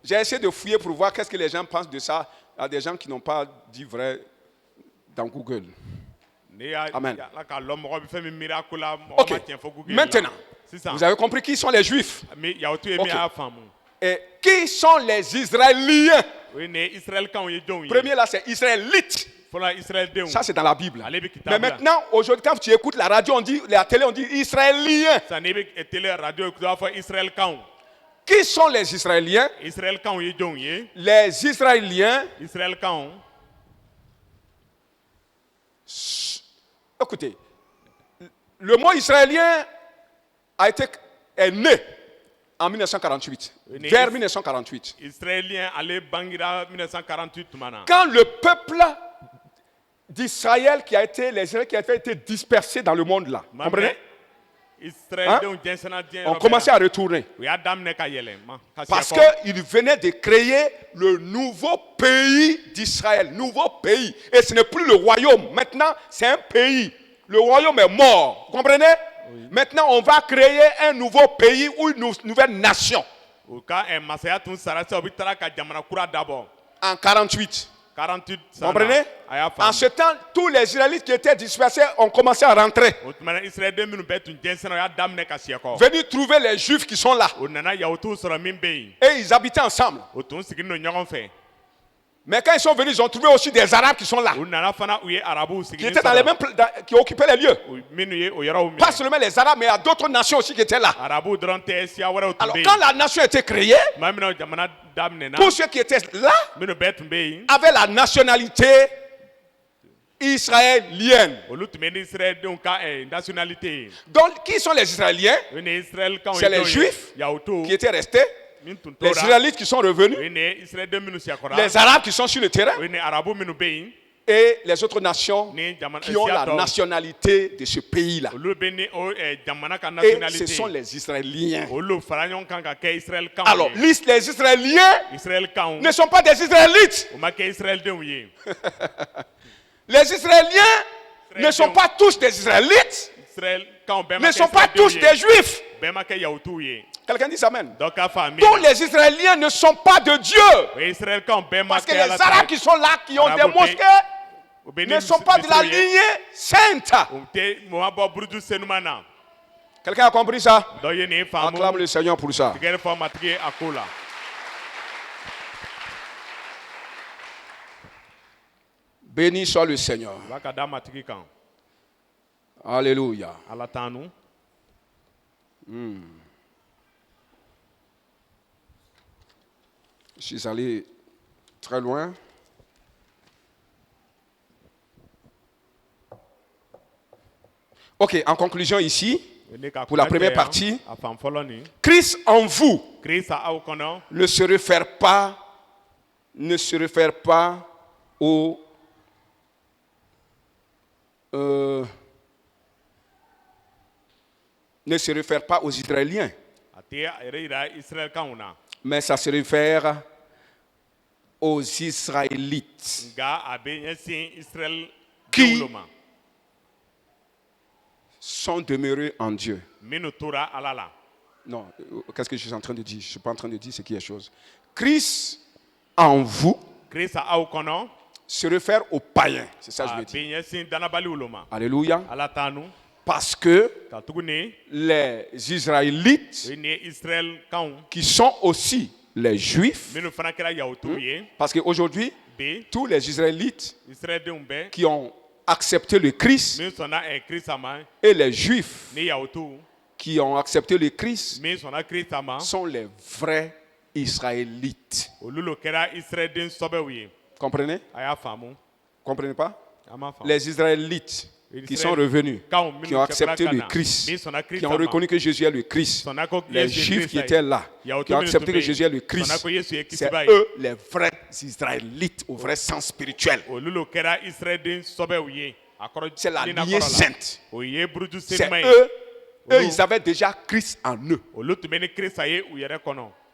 J'ai essayé de fouiller pour voir qu'est-ce que les gens pensent de ça. Il y a des gens qui n'ont pas dit vrai dans Google. Amen. Ok. Maintenant, vous avez compris qui sont les Juifs. Okay. Et qui sont les Israéliens? Premier là, c'est Israélites. Ça, c'est dans la Bible. Mais maintenant, aujourd'hui, quand tu écoutes la radio, on dit, la télé, on dit Israéliens. Qui sont les Israéliens? Les Israéliens. Écoutez, le mot israélien est né en 1948, vers 1948. Quand le peuple d'Israël les Israéliens qui avaient été dispersés dans le monde là, comprenez? Hein? On commençait à retourner. Parce qu'ils venaient de créer le nouveau pays d'Israël. Nouveau pays. Et ce n'est plus le royaume. Maintenant, c'est un pays. Le royaume est mort. Vous comprenez? Oui. Maintenant, on va créer un nouveau pays ou une nouvelle nation. En 48. Vous comprenez? En ce temps, tous les Israélites qui étaient dispersés ont commencé à rentrer. Venus trouver les Juifs qui sont là. Et ils habitaient ensemble. Mais quand ils sont venus, ils ont trouvé aussi des Arabes qui sont là. Qui étaient dans les mêmes, qui occupaient les lieux. Pas seulement les Arabes, mais il y a d'autres nations aussi qui étaient là. Alors quand la nation a été créée, tous ceux qui étaient là avaient la nationalité israélienne. Donc qui sont les Israéliens? C'est les Juifs qui étaient restés. Les Israélites qui sont revenus, les Arabes qui sont sur le terrain, et les autres nations qui ont la nationalité de ce pays-là. Et ce sont les Israéliens. Alors, les Israéliens ne sont pas des Israélites. Les Israéliens ne sont pas tous des Israélites, ne sont pas tous des Juifs. Quelqu'un dit amen. Tous les Israéliens ne sont pas de Dieu. Parce que les Arabes qui sont là, qui ont des mosquées, ne sont pas de la lignée sainte. Quelqu'un a compris ça? Acclame le Seigneur pour ça. Béni soit le Seigneur. Alléluia. Je suis allé très loin. Ok, en conclusion ici, pour la première partie, Christ en vous ne se réfère pas au ne se réfère pas aux Israéliens, mais ça se réfère aux Israélites sont demeurés en Dieu. Non, qu'est-ce que je suis en train de dire? Je ne suis pas en train de dire ce qui est chose. Christ en vous se réfère aux païens. C'est ça que je veux dire. Alléluia. Parce que les Israélites, qui sont aussi les Juifs, parce qu'aujourd'hui, tous les Israélites qui ont accepté le Christ et les Juifs qui ont accepté le Christ sont les vrais Israélites. Comprenez? Comprenez pas? Les Israélites qui sont revenus, qui ont accepté le Christ, qui ont reconnu que Jésus est le Christ, les Juifs qui étaient là, qui ont accepté que Jésus est le Christ, c'est eux les vrais Israélites au vrai sens spirituel. C'est la lignée sainte. C'est eux, ils avaient déjà Christ en eux.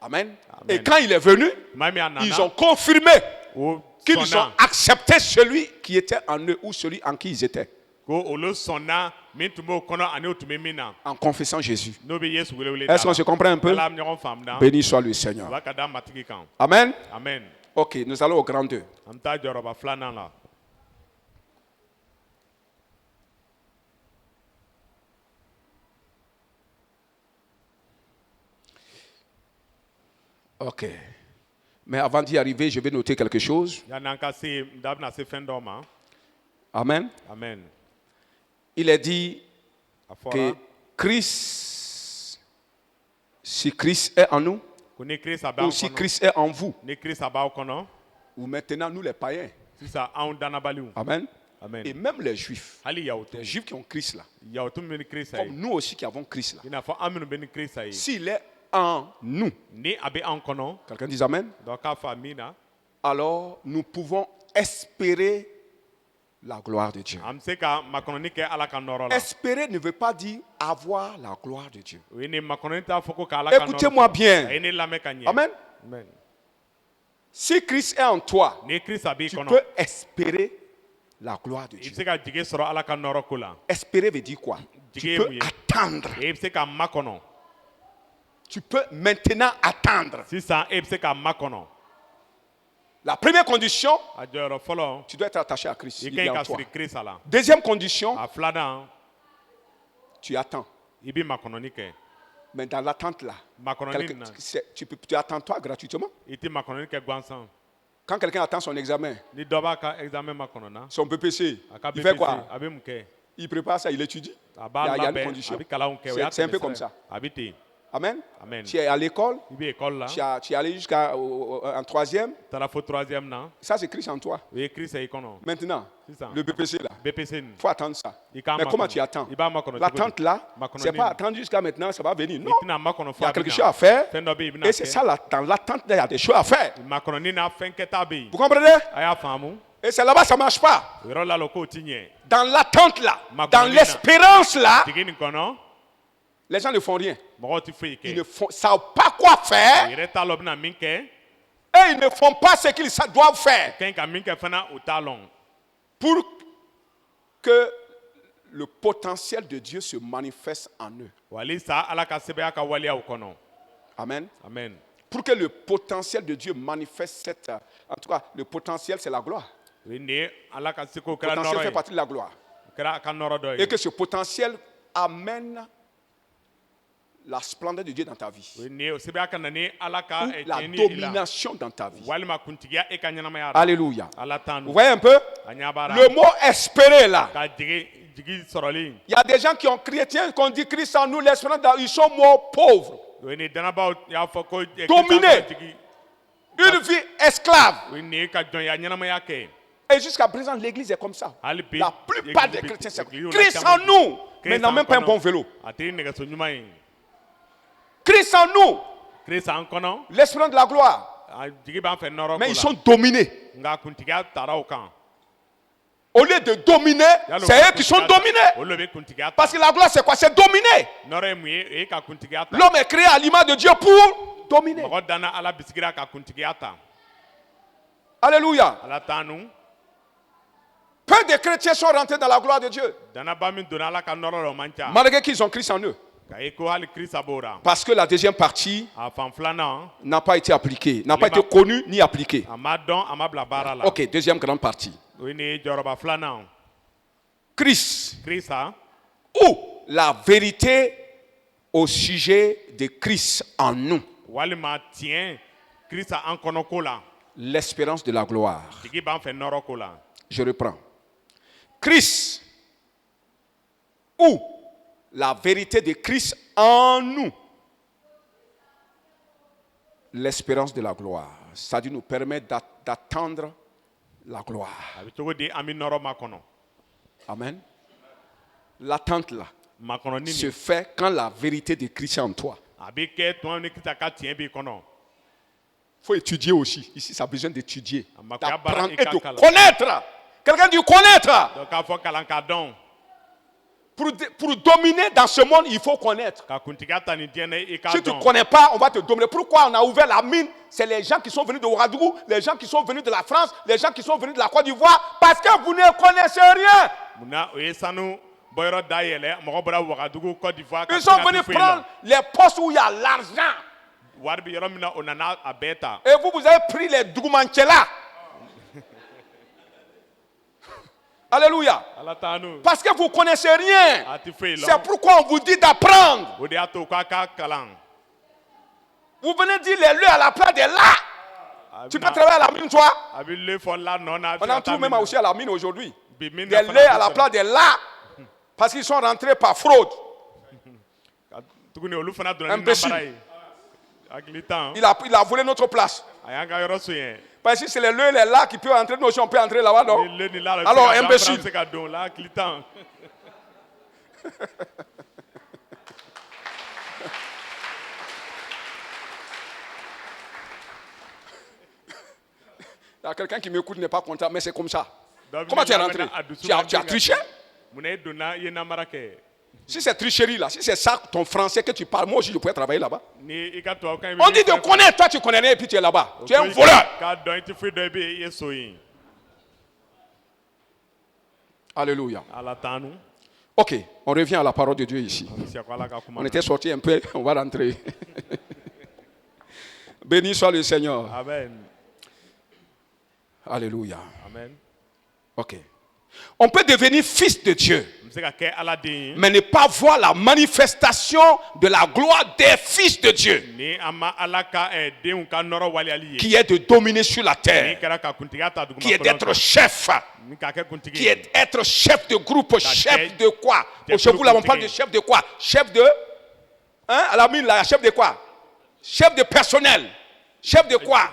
Amen. Et quand il est venu, ils ont confirmé qu'ils ont accepté celui qui était en eux ou celui en qui ils étaient. En confessant Jésus. Est-ce qu'on se comprend un peu? Béni soit le Seigneur. Amen. Amen. Ok, nous allons au grand 2. Ok. Mais avant d'y arriver, je vais noter quelque chose. Amen. Amen. Il est dit que Christ, si Christ est en nous, ou si Christ est en vous, ou maintenant nous les païens. Amen. Amen. Et même les Juifs qui ont Christ là, comme nous aussi qui avons Christ là, s'il est en nous, quelqu'un dit Amen, alors nous pouvons espérer la gloire de Dieu. Espérer ne veut pas dire avoir la gloire de Dieu. Écoutez-moi bien. Amen. Amen. Si Christ est en toi, tu peux espérer la gloire de Dieu. Espérer veut dire quoi? Tu peux attendre. Tu peux maintenant attendre. La première condition, tu dois être attaché à Christ. Il est en toi. Deuxième condition, tu attends. Mais dans l'attente là, tu attends toi gratuitement. Quand quelqu'un attend son examen, son PPC, il fait quoi? Il prépare ça, il étudie. Il y a une condition. C'est un peu comme ça. Amen. Amen. Tu es à l'école, tu es allé jusqu'en troisième. Ça, c'est Christ en toi. Maintenant, le BPC là, il faut attendre ça. Mais comment tu attends? L'attente là, ce n'est pas attendre jusqu'à maintenant, ça va venir. Non, il y a quelque chose à faire. Et c'est ça, dans l'attente, il y a des choses à faire. Vous comprenez? Et c'est là-bas, ça ne marche pas. Dans l'attente là, dans l'espérance là, les gens ne font rien. Ils ne savent pas quoi faire. Et ils ne font pas ce qu'ils doivent faire. Pour que le potentiel de Dieu se manifeste en eux. Amen. Amen. Pour que le potentiel de Dieu manifeste cette... En tout cas, le potentiel, c'est la gloire. Le potentiel fait partie de la gloire. Et que ce potentiel amène la splendeur de Dieu dans ta vie. Ou la domination dans ta vie. Alléluia. Vous voyez un peu? Le mot espérer là. Il y a des gens qui ont chrétiens, qui ont dit Christ en nous, l'espérance, ils sont morts pauvres. Dominés. Une vie esclave. Et jusqu'à présent, l'église est comme ça. La plupart des chrétiens, c'est Christ en nous, mais n'a même pas un bon vélo. Christ en nous, l'espérance de la gloire. Mais ils sont dominés. Au lieu de dominer, c'est eux qui sont dominés. Parce que la gloire, c'est quoi? C'est dominer. L'homme est créé à l'image de Dieu pour dominer. Alléluia. Peu de chrétiens sont rentrés dans la gloire de Dieu. Malgré qu'ils ont Christ en eux. Parce que la deuxième partie n'a pas été appliquée, n'a pas été connue ni appliquée. Ok, deuxième grande partie. Christ. Ou la vérité au sujet de Christ en nous. L'espérance de la gloire. Je reprends. Christ ou la vérité de Christ en nous. L'espérance de la gloire. Ça nous permet d'attendre la gloire. Amen. L'attente là se fait quand la vérité de Christ est en toi. Il faut étudier aussi. Ici, ça a besoin d'étudier, d'apprendre et de connaître. Quelqu'un dit connaître. Pour dominer dans ce monde, il faut connaître. Si tu ne connais pas, on va te dominer. Pourquoi on a ouvert la mine? C'est les gens qui sont venus de Ouagadougou, les gens qui sont venus de la France, les gens qui sont venus de la Côte d'Ivoire, parce que vous ne connaissez rien. Ils sont venus prendre les postes où il y a l'argent. Et vous avez pris les Dougoumanchela. Alléluia. Parce que vous ne connaissez rien. C'est pourquoi on vous dit d'apprendre. Vous venez dire les lieux à la place des là. Tu peux travailler à la mine, toi? On en trouve même aussi à la mine aujourd'hui. Des lieux à la place des là. Parce qu'ils sont rentrés par fraude. Imbécile. Il a volé notre place. Parce que c'est les lieux là qui peuvent entrer, nous aussi on peut entrer là-bas, non? Alors, imbécile. Il y a quelqu'un qui m'écoute n'est pas content, mais c'est comme ça. Comment tu es rentré? Tu as triché? Si c'est tricherie là, si c'est ça ton français que tu parles, moi aussi je pourrais travailler là-bas. On dit de connaître, toi tu connais rien et puis tu es là-bas. Tu es un voleur. Alléluia. Ok, on revient à la parole de Dieu ici. On était sorti un peu, on va rentrer. Béni soit le Seigneur. Amen. Alléluia. Amen. Ok. On peut devenir fils de Dieu, mais ne pas voir la manifestation de la gloire des fils de Dieu, qui est de dominer sur la terre, qui est d'être chef, qui est d'être chef de groupe, chef de quoi? Chez vous là, on parle de chef de quoi? Chef de, à la mine là, chef de quoi? Chef de personnel, chef de quoi?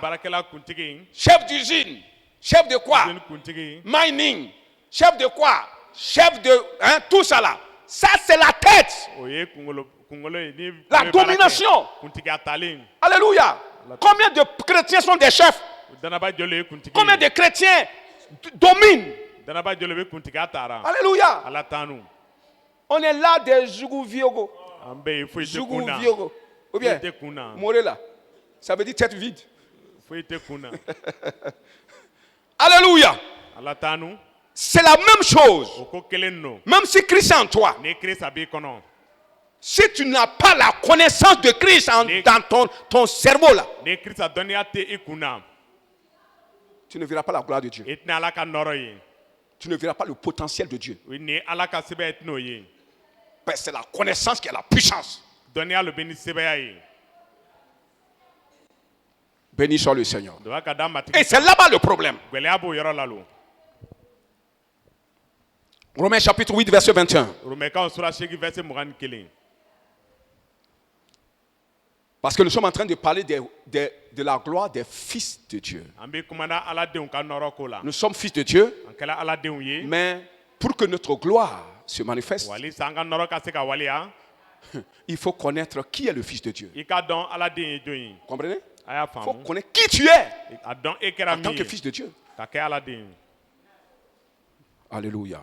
Chef d'usine, chef de quoi? Mining. Chef de quoi? Chef de... tout ça là. Ça c'est la tête. La domination. Alléluia. Combien de chrétiens sont des chefs? Combien de chrétiens dominent? Alléluia. On est là des Zougou Viogo. Zougou Viogo. Ou bien, Morela. Ça veut dire tête vide. Alléluia. C'est la même chose. Même si Christ est en toi. Si tu n'as pas la connaissance de Christ dans ton cerveau là, tu ne verras pas la gloire de Dieu. Tu ne verras pas le potentiel de Dieu. C'est la connaissance qui a la puissance. Béni soit le Seigneur. Et c'est là-bas le problème. Romains chapitre 8, verset 21. Parce que nous sommes en train de parler de la gloire des fils de Dieu. Nous sommes fils de Dieu, mais pour que notre gloire se manifeste, il faut connaître qui est le fils de Dieu. Comprenez? Il faut connaître qui tu es en tant que fils de Dieu. Alléluia.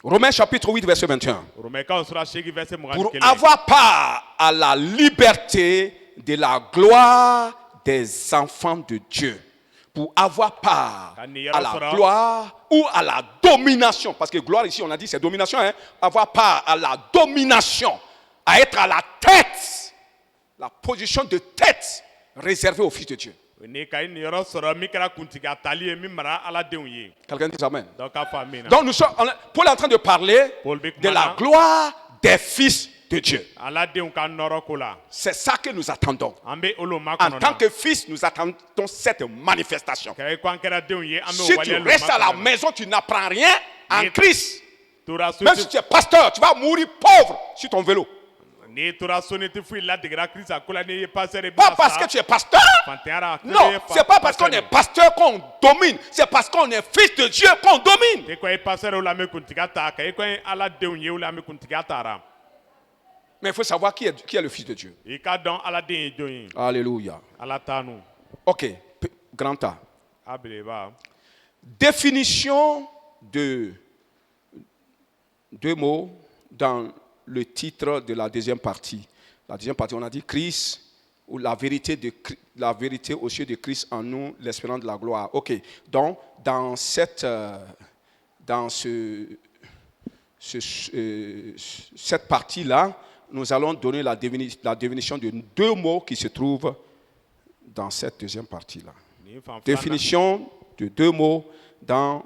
Romains chapitre 8, verset 21. Pour avoir part à la liberté de la gloire des enfants de Dieu. pour avoir part à la gloire ou à la domination. Parce que gloire ici, on a dit c'est domination. Hein? Avoir part à la domination, à être à la tête. La position de tête réservée au Fils de Dieu. Quelqu'un dit Amen. Donc nous sommes, Paul est en train de parler de la gloire des fils de Dieu. C'est ça que nous attendons. En tant que fils, nous attendons cette manifestation. Si tu restes à la maison, tu n'apprends rien en Christ. Même si tu es pasteur, tu vas mourir pauvre sur ton vélo. Pas parce que tu es pasteur. Non, c'est pas parce qu'on est pasteur qu'on domine. C'est parce qu'on est fils de Dieu qu'on domine. Mais il faut savoir qui est le fils de Dieu. Alléluia. Ok, grand A. Définition de deux mots dans le titre de la deuxième partie. La deuxième partie, on a dit Christ ou la vérité au sujet de Christ en nous, l'espérance de la gloire. Ok, donc dans cette partie-là, nous allons donner la définition de deux mots qui se trouvent dans cette deuxième partie-là. Définition de deux mots dans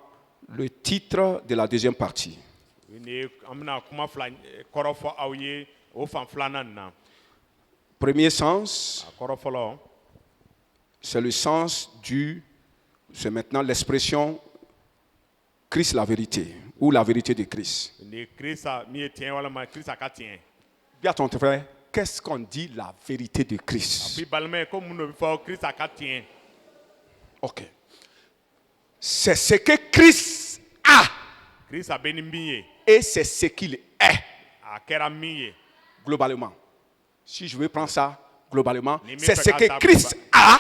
le titre de la deuxième partie. Premier sens, c'est le sens c'est maintenant l'expression Christ la vérité ou la vérité de Christ. Bien ton frère, qu'est-ce qu'on dit la vérité de Christ? Ok. C'est ce que Christ a. Et c'est ce qu'il est. Globalement. Si je veux prendre ça globalement, c'est ce que Christ a.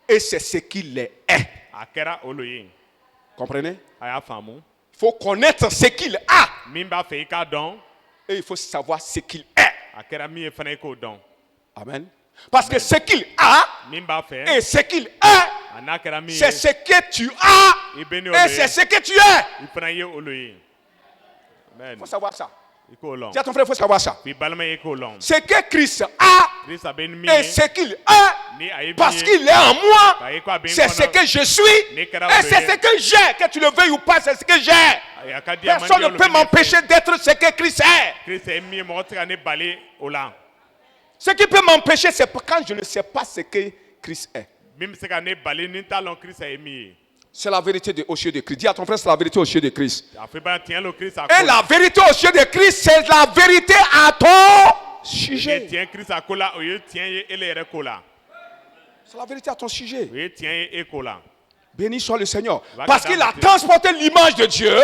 Et c'est ce qu'il est. Comprenez? Il faut connaître ce qu'il a. Et il faut savoir ce qu'il est. Amen. Parce que ce qu'il a et ce qu'il est, c'est ce que tu as et c'est ce que tu es. Il faut savoir ça. Dis à ton frère, il faut savoir ça. Ce que Christ a et ce qu'il est, parce qu'il est en moi, c'est ce que je suis et c'est ce que j'ai. Que tu le veuilles ou pas, c'est ce que j'ai. Personne ne peut m'empêcher d'être ce que Christ est. Ce qui peut m'empêcher, c'est quand je ne sais pas ce que Christ est. C'est la vérité au sujet de Christ. Dis à ton frère, c'est la vérité au sujet de Christ. Et la vérité au sujet de Christ, c'est la vérité à ton sujet. C'est la vérité à ton sujet. Béni soit le Seigneur. Parce qu'il a transporté l'image de Dieu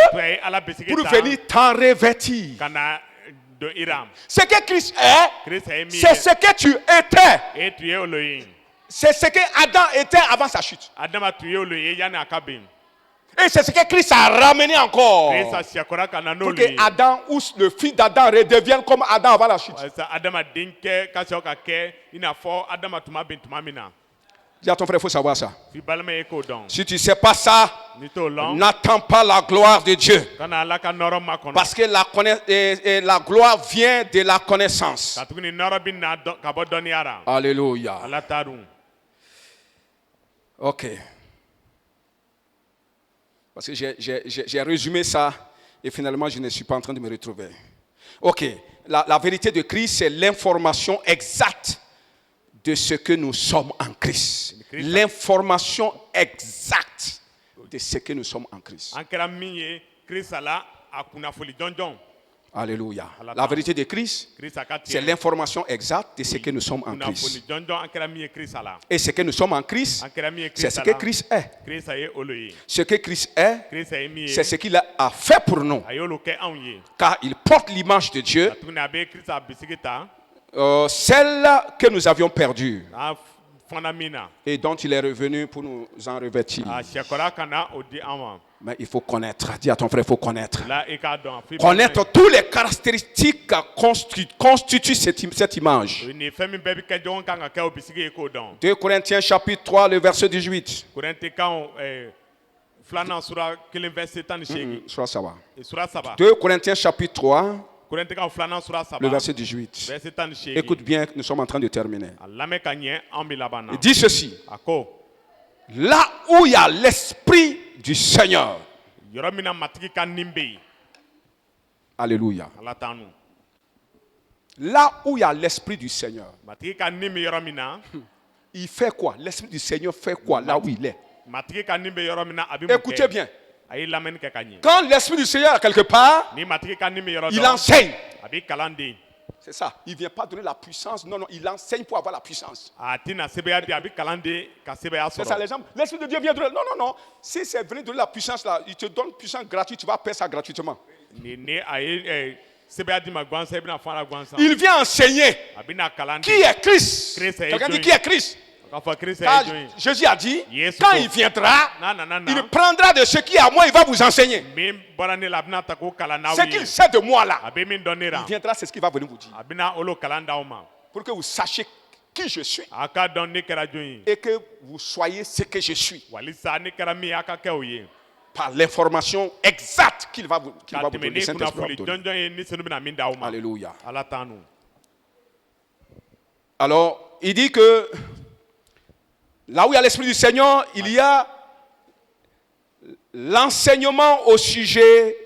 pour venir t'en revêtir. Ce que Christ est, c'est ce que tu étais. C'est ce que Adam était avant sa chute. Et c'est ce que Christ a ramené encore. Pour que Adam ou le fils d'Adam redevienne comme Adam avant la chute. Dis à ton frère, il faut savoir ça. Si tu ne sais pas ça, n'attends pas la gloire de Dieu. Parce que la gloire vient de la connaissance. Alléluia. Ok. Parce que j'ai résumé ça et finalement je ne suis pas en train de me retrouver. Ok. La vérité de Christ, c'est l'information exacte de ce que nous sommes en Christ. L'information exacte de ce que nous sommes en Christ. Alléluia. La vérité de Christ, c'est l'information exacte de ce que nous sommes en Christ. Et ce que nous sommes en Christ, c'est ce que Christ est. Ce que Christ est, c'est ce qu'il a fait pour nous. Car il porte l'image de Dieu, celle que nous avions perdue et dont il est revenu pour nous en revêtir. Mais il faut connaître. Dis à ton frère, il faut connaître. Connaître toutes les caractéristiques qui constituent cette image. 2 Corinthiens chapitre 3, le verset 18. Ça va. 2 Corinthiens chapitre 3, le verset 18. Écoute bien, nous sommes en train de terminer. Il dit ceci. Là où il y a l'esprit du Seigneur. Alléluia. Là où il y a l'esprit du Seigneur. Il fait quoi? L'esprit du Seigneur fait quoi là où il est? Écoutez bien. Quand l'esprit du Seigneur est quelque part, il enseigne. C'est ça. Il ne vient pas donner la puissance. Non, il enseigne pour avoir la puissance. C'est ça les gens. L'Esprit de Dieu vient donner. Non. Si c'est venu donner la puissance là, il te donne puissance gratuite, tu vas perdre ça gratuitement. Il vient enseigner. Qui est Christ? Quelqu'un dit qui est Christ? Car Jésus a dit, quand il viendra, il prendra de ce qui est à moi, il va vous enseigner. Ce qu'il sait de moi là, il viendra, c'est ce qu'il va venir vous dire. Pour que vous sachiez qui je suis et que vous soyez ce que je suis. Par l'information exacte qu'il va vous donner. Alléluia. Alors, il dit que là où il y a l'Esprit du Seigneur, il y a l'enseignement au sujet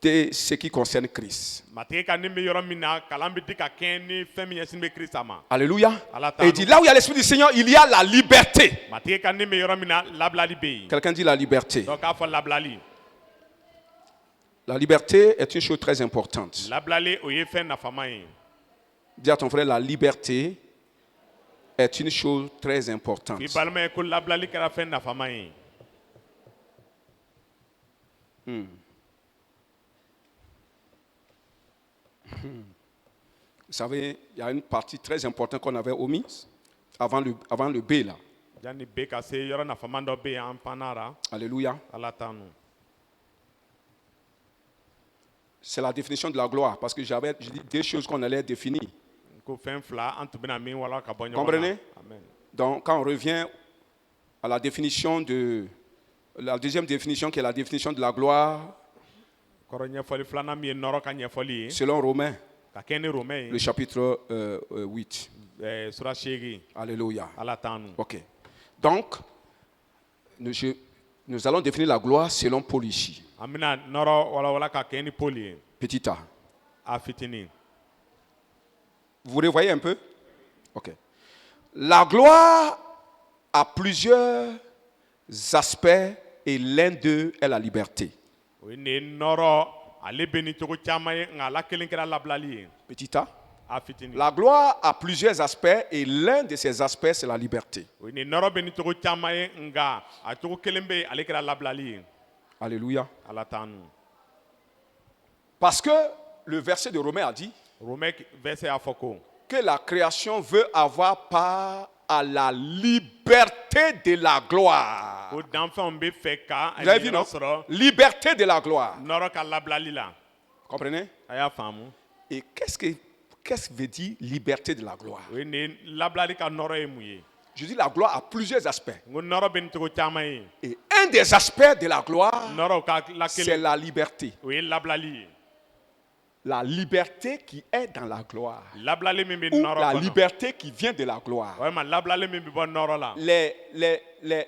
de ce qui concerne Christ. Alléluia. Et il dit là où il y a l'Esprit du Seigneur, il y a la liberté. Quelqu'un dit la liberté. La liberté est une chose très importante. Dis à ton frère, la liberté est une chose très importante. Vous savez, il y a une partie très importante qu'on avait omise avant le B là. Alléluia. C'est la définition de la gloire, parce que j'ai dit deux choses qu'on allait définir. Comprenez? Amen. Donc, quand on revient à la définition de la deuxième définition, qui est la définition de la gloire, selon Romains, le chapitre 8. Alléluia. Ok. Donc, nous allons définir la gloire selon Paul ici. Petit a. Vous revoyez un peu? Ok. La gloire a plusieurs aspects et l'un d'eux est la liberté. Petit a. La gloire a plusieurs aspects et l'un de ces aspects c'est la liberté. Alléluia. Parce que le verset de Romains a dit que la création veut avoir part à la liberté de la gloire. Vous avez vu, non? Liberté de la gloire. Comprenez? Et qu'est-ce que veut dire liberté de la gloire? Je dis la gloire a plusieurs aspects. Et un des aspects de la gloire, c'est la liberté. La liberté qui est dans la gloire. Ou la liberté qui vient de la gloire.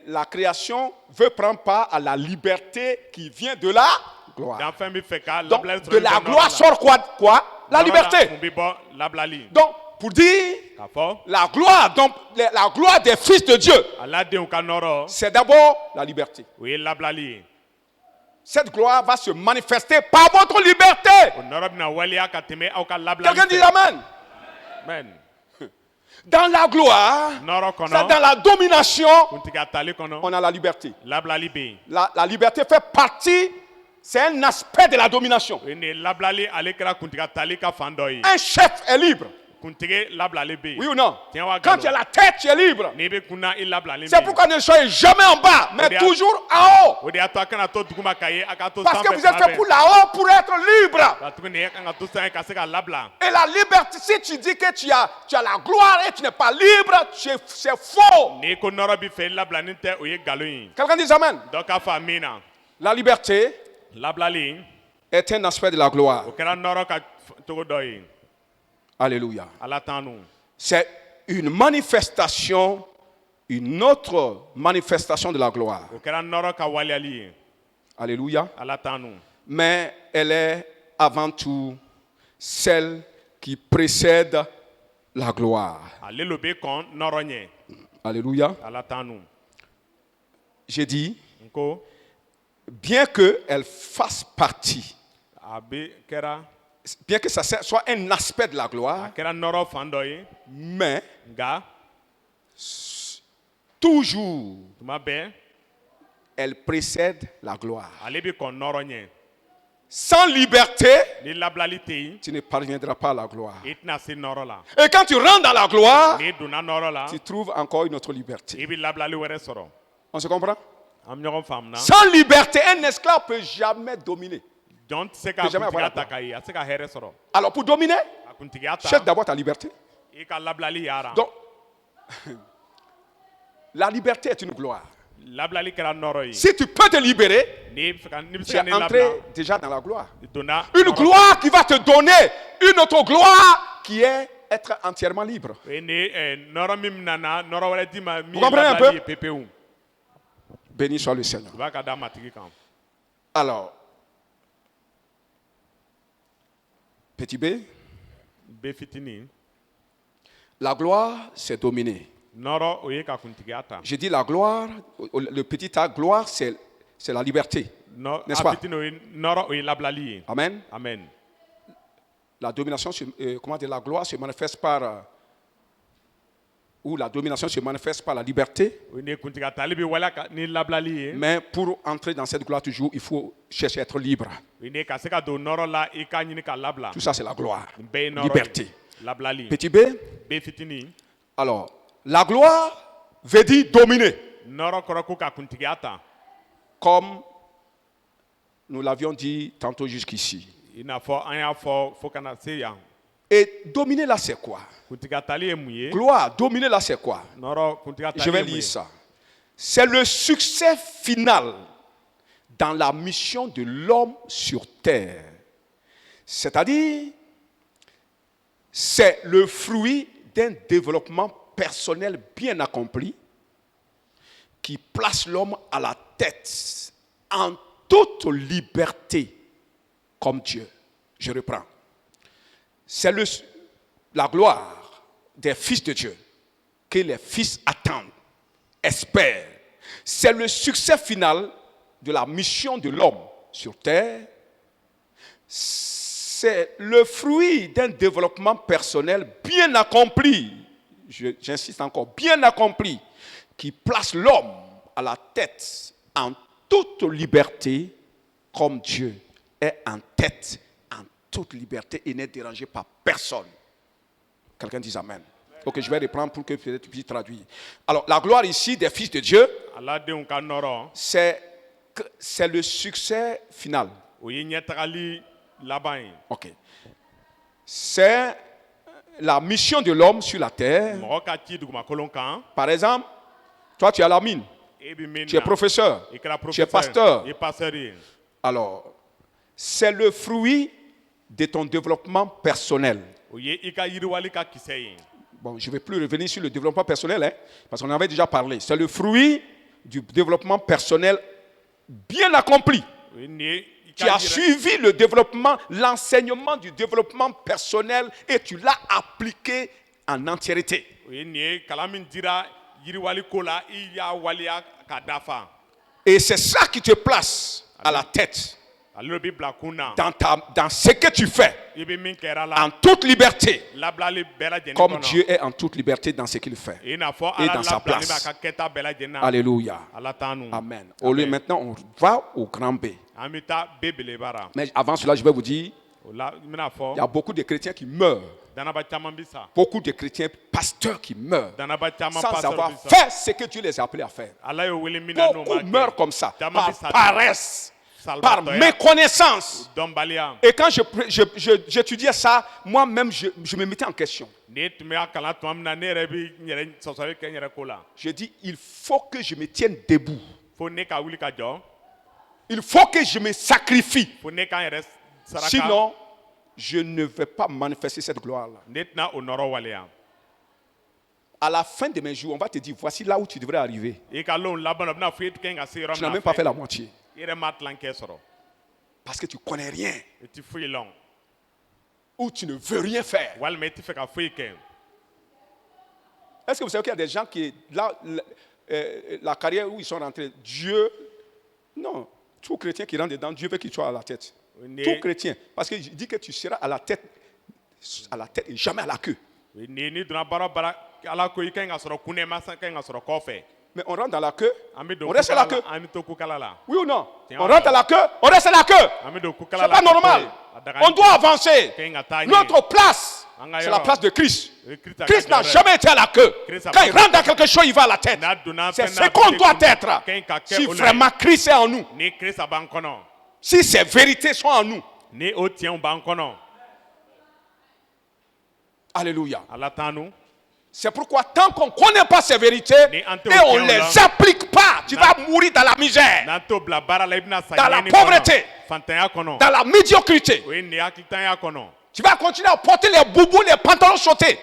La création veut prendre part à la liberté qui vient de la gloire. Donc, de la gloire sort quoi? La liberté. Donc, pour dire la gloire des fils de Dieu, c'est d'abord la liberté. Cette gloire va se manifester par votre liberté. Quelqu'un dit Amen. Amen. Dans la gloire, c'est dans la domination, on a la liberté. La liberté fait partie, c'est un aspect de la domination. Un chef est libre. Oui ou non? Quand tu as la tête, tu es libre. C'est pourquoi ne soyez jamais en bas, mais toujours en haut. Parce que vous êtes fait pour là-haut pour être libre. Et la liberté, si tu dis que tu as la gloire et tu n'es pas libre, c'est faux. Quelqu'un dit amen. La liberté est un aspect de la gloire. Alléluia. C'est une manifestation, une autre manifestation de la gloire. Alléluia. Mais elle est avant tout celle qui précède la gloire. Alléluia. J'ai dit, bien qu'elle fasse partie, bien que ça soit un aspect de la gloire, mais toujours elle précède la gloire. Sans liberté, tu ne parviendras pas à la gloire. Et quand tu rentres dans la gloire, tu trouves encore une autre liberté. On se comprend? Sans liberté, un esclave ne peut jamais dominer. Jamais avoir la gloire. Alors pour dominer, cherche d'abord ta liberté. Donc, la liberté est une gloire. Si tu peux te libérer, tu es entré déjà dans la gloire. Une gloire qui va te donner une autre gloire qui est être entièrement libre. Vous comprenez un peu? Béni soit le Seigneur. Alors, petit B, la gloire, c'est dominer. J'ai dit la gloire, le petit A, gloire, c'est la liberté. N'est-ce pas? Amen. Amen. La domination, comment dire, la gloire se manifeste par, ou la domination se manifeste par la liberté. Mais pour entrer dans cette gloire toujours, il faut chercher à être libre. Tout ça, c'est la gloire. Liberté. Petit B. Alors, la gloire veut dire dominer. Comme nous l'avions dit tantôt jusqu'ici. Et dominer là, c'est quoi? Gloire, dominer là, c'est quoi? Je vais lire ça. C'est le succès final dans la mission de l'homme sur terre. C'est-à-dire, c'est le fruit d'un développement personnel bien accompli qui place l'homme à la tête en toute liberté comme Dieu. Je reprends. C'est la gloire des fils de Dieu que les fils attendent, espèrent. C'est le succès final de la mission de l'homme sur terre. C'est le fruit d'un développement personnel bien accompli. J'insiste encore, bien accompli, qui place l'homme à la tête en toute liberté, comme Dieu est en tête en toute liberté et n'est dérangé par personne. Quelqu'un dit Amen. Ok, je vais reprendre pour que tu puisses traduire. Alors, la gloire ici des fils de Dieu, c'est le succès final. Ok. C'est la mission de l'homme sur la terre. Par exemple, toi tu es à la mine, tu es professeur, tu es pasteur. Alors, c'est le fruit de ton développement personnel. Bon, je ne vais plus revenir sur le développement personnel, hein, parce qu'on en avait déjà parlé. C'est le fruit du développement personnel bien accompli. Tu as suivi le développement, l'enseignement du développement personnel et tu l'as appliqué en entièreté. Et c'est ça qui te place à la tête dans ce que tu fais, en toute liberté, comme Dieu est en toute liberté dans ce qu'il fait et dans sa place. Alléluia. Amen. Au lieu maintenant, on va au grand B. Mais avant cela, je vais vous dire Il y a beaucoup de chrétiens qui meurent. Beaucoup de chrétiens pasteurs qui meurent sans avoir fait ce que Dieu les a appelés à faire. Beaucoup meurent comme ça, par paresse, par méconnaissance. Et quand j'étudiais ça, moi-même, je me mettais en question. Je dis, il faut que je me tienne debout. Il faut que je me sacrifie. Sinon, je ne vais pas manifester cette gloire-là. À la fin de mes jours, on va te dire, voici là où tu devrais arriver. Tu n'as même pas fait la moitié. Parce que tu ne connais rien. Ou tu ne veux rien faire. Est-ce que vous savez qu'il y a des gens qui, là, la carrière où ils sont rentrés, Dieu, non, tout chrétien qui rentre dedans, Dieu veut qu'il soit à la tête. Tout chrétien. Parce qu'il dit que tu seras à la tête et jamais à la queue. Mais on rentre dans la queue, on reste à la queue. Oui ou non? On rentre à la queue, on reste à la queue. C'est pas normal. On doit avancer. Notre place, c'est la place de Christ. Christ n'a jamais été à la queue. Quand il rentre dans quelque chose, il va à la tête. C'est ce qu'on doit être. Si vraiment Christ est en nous. Si ces vérités sont en nous. Alléluia. C'est pourquoi tant qu'on ne connaît pas ces vérités et on ne les applique pas, tu vas mourir dans la misère, dans la pauvreté, dans la médiocrité. Tu vas continuer à porter les boubous, les pantalons sautés,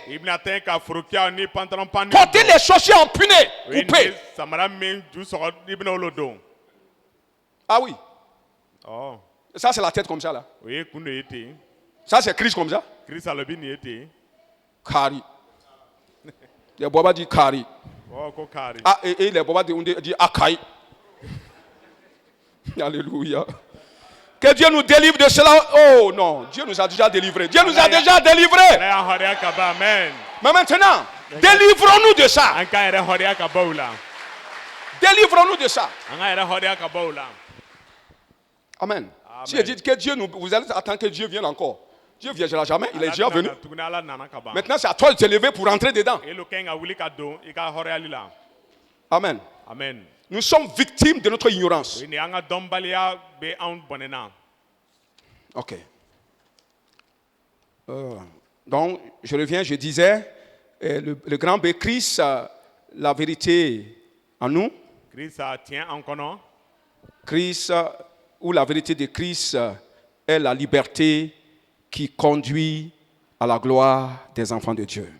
porter les chaussures empunées, coupées. Ah oui. Ça c'est la tête comme ça là. Ça c'est Christ comme ça. Kari. Les Boba dit Kari. Ah, et les Boba dit Akai. Alléluia. Que Dieu nous délivre de cela. Oh non, Dieu nous a déjà délivrés. Dieu nous a déjà délivrés. Mais maintenant, délivrons-nous de ça. Délivrons-nous de ça. Amen. Si je dis que Dieu nous, vous allez attendre que Dieu vienne encore. Dieu ne viendra jamais, il est déjà venu. Maintenant, c'est à toi de te lever pour rentrer dedans. Amen. Amen. Nous sommes victimes de notre ignorance. Ok. Donc, je reviens, je disais, le grand B, Christ, la vérité en nous. Christ, ou la vérité de Christ est la liberté qui conduit à la gloire des enfants de Dieu.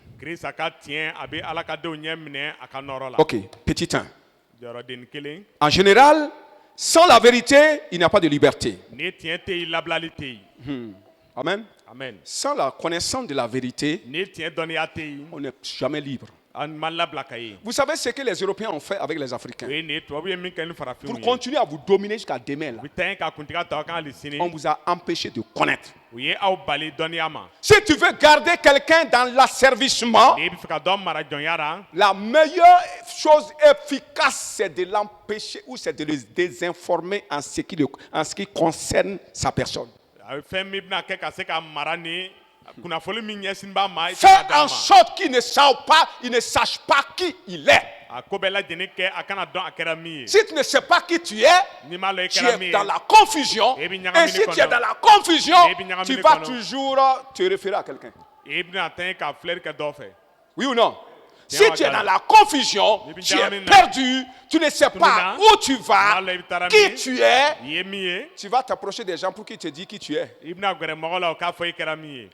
Ok, petit 1. En général, sans la vérité, il n'y a pas de liberté. Amen. Amen. Sans la connaissance de la vérité, on n'est jamais libre. Vous savez ce que les Européens ont fait avec les Africains? Pour continuer à vous dominer jusqu'à demain, là, on vous a empêché de connaître. Si tu veux garder quelqu'un dans l'asservissement, la meilleure chose efficace, c'est de l'empêcher ou c'est de le désinformer en ce qui concerne sa personne. Faire en sorte qu'il ne sache pas qui il est. Si tu ne sais pas qui tu es dans la confusion. Et si tu es dans la confusion, tu vas toujours te référer à quelqu'un. Oui ou non? Si tu es dans la confusion, tu es perdu, tu ne sais pas où tu vas, qui tu es, tu vas t'approcher des gens pour qu'ils te disent qui tu es.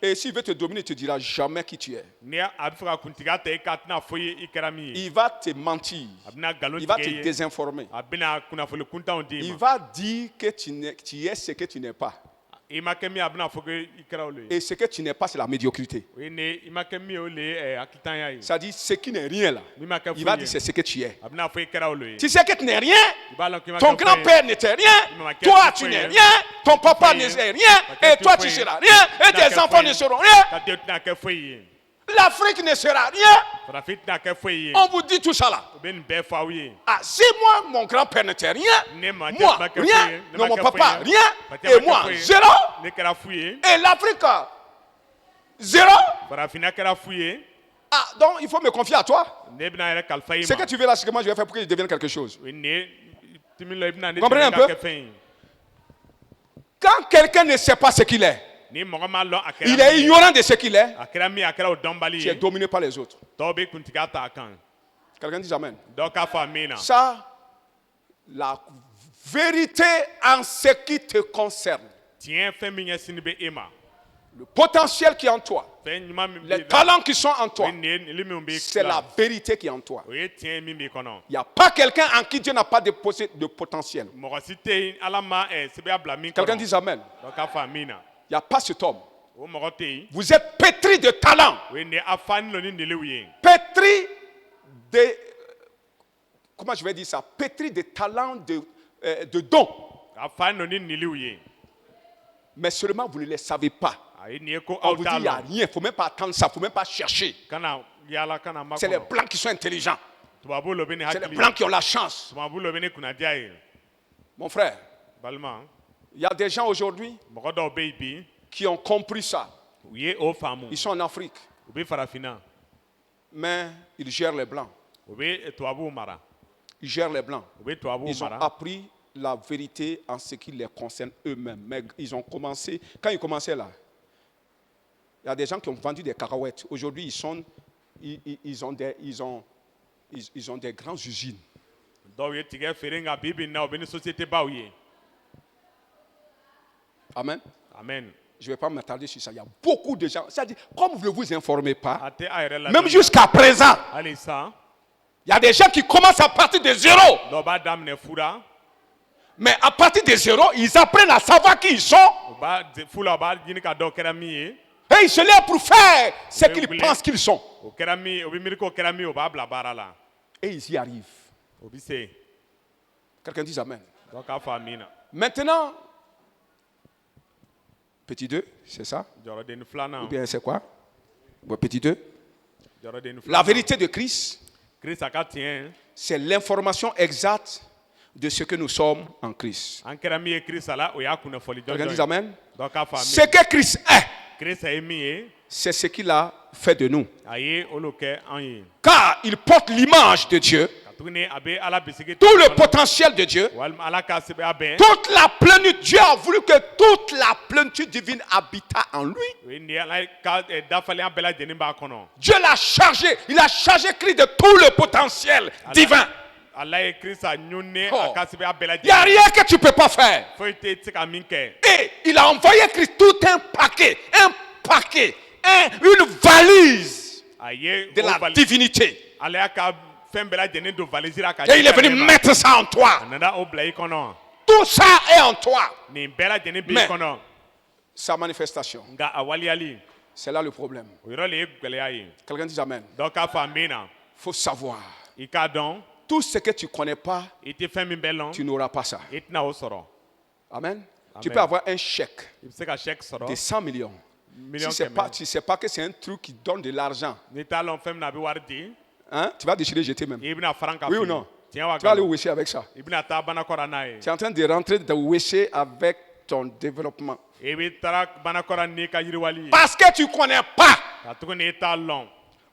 Et s'il veut te dominer, il ne te dira jamais qui tu es. Il va te mentir, il va te désinformer. Il va dire que tu es ce que tu n'es pas. Et ce que tu n'es pas, c'est la médiocrité. Ça dit ce qui n'est rien là. Il va dire c'est ce que tu es. Tu sais que tu n'es rien. Ton grand-père n'était rien. Toi tu n'es rien. Ton papa n'est rien. Et toi tu seras rien. Et tes enfants ne seront rien. l'Afrique ne sera rien, on vous dit tout ça là. Ah, si moi, mon grand-père n'était rien, moi, rien, non, mon papa, rien, et moi, zéro, et l'Afrique, zéro. Ah, donc il faut me confier à toi. Ce que tu veux là, c'est que moi je vais faire pour que je devienne quelque chose. Vous comprenez un peu? Quand quelqu'un ne sait pas ce qu'il est, il est ignorant de ce qu'il est, tu es dominé par les autres. Quelqu'un dit amen. Ça, la vérité en ce qui te concerne, le potentiel qui est en toi, les talents qui sont en toi, c'est la vérité qui est en toi. Il n'y a pas quelqu'un en qui Dieu n'a pas de potentiel. Quelqu'un dit amen. Il n'y a pas cet homme. Vous êtes pétri de talent. Pétri de... Comment je vais dire ça? Pétri de talent, de dons. Mais seulement vous ne les savez pas. On vous dit il n'y a rien, il ne faut même pas attendre ça, il ne faut même pas chercher. C'est les blancs qui sont intelligents. C'est les blancs qui ont la chance. Mon frère, il y a des gens aujourd'hui qui ont compris ça. Ils sont en Afrique. Mais ils gèrent les blancs. Ils gèrent les blancs. Ils ont appris la vérité en ce qui les concerne eux-mêmes. Mais ils ont commencé, quand ils commençaient là, il y a des gens qui ont vendu des cacahuètes. Aujourd'hui, ils ont des grandes usines. Amen. Amen. Je ne vais pas m'attarder sur ça. Il y a beaucoup de gens. C'est-à-dire, comme vous ne vous informez pas, même jusqu'à présent, il y a des gens qui commencent à partir de zéro. Mais à partir de zéro, ils apprennent à savoir qui ils sont. Et ils se lèvent pour faire ce qu'ils pensent qu'ils sont. Et ils y arrivent. Quelqu'un dit amen. Maintenant, petit 2, c'est ça? Ou bien c'est quoi? Petit 2. La vérité de Christ, c'est l'information exacte de ce que nous sommes en Christ. Quelqu'un dit amen. Ce que Christ est, c'est ce qu'il a fait de nous. Car il porte l'image de Dieu, tout le potentiel de Dieu, toute la plénitude. Dieu a voulu que toute la plénitude divine habita en lui. Dieu l'a chargé, il a chargé Christ de tout le potentiel divin. Il n'y a rien que tu ne peux pas faire. Et il a envoyé Christ tout un paquet, une valise de la divinité. Et il est venu mettre ça en toi. Tout ça est en toi. Mais sa manifestation, c'est là le problème. Quelqu'un dit amen. Il faut savoir. Tout ce que tu ne connais pas, tu n'auras pas ça. Amen. Tu peux avoir un chèque de 100 millions. Si tu ne sais pas que c'est un truc qui donne de l'argent, hein? Tu vas déchirer, jeter même. Oui ou non? Tu vas aller au WC avec ça. Tu es en train de rentrer dans le WC avec ton développement. Parce que tu ne connais pas.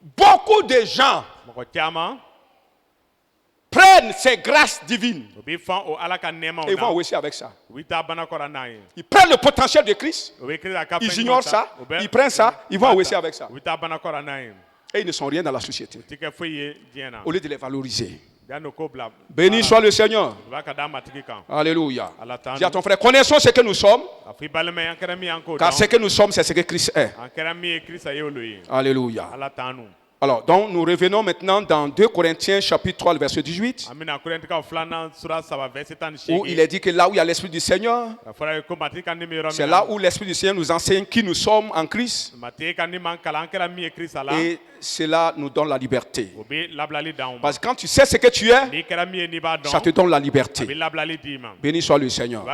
Beaucoup de gens prennent ces grâces divines et vont aussi avec ça. Ils prennent le potentiel de Christ, ils ignorent ça, ils prennent ça, ils vont aussi avec ça. Et ils ne sont rien dans la société. Au lieu de les valoriser. Béni soit le Seigneur. Alléluia. Dis à ton frère, connaissons ce que nous sommes, car ce que nous sommes, c'est ce que Christ est. Alléluia. Alors, donc, nous revenons maintenant dans 2 Corinthiens chapitre 3, le verset 18, où il est dit que là où il y a l'Esprit du Seigneur, c'est là où l'Esprit du Seigneur nous enseigne qui nous sommes en Christ, et cela nous donne la liberté. Parce que quand tu sais ce que tu es, ça te donne la liberté. Béni soit le Seigneur.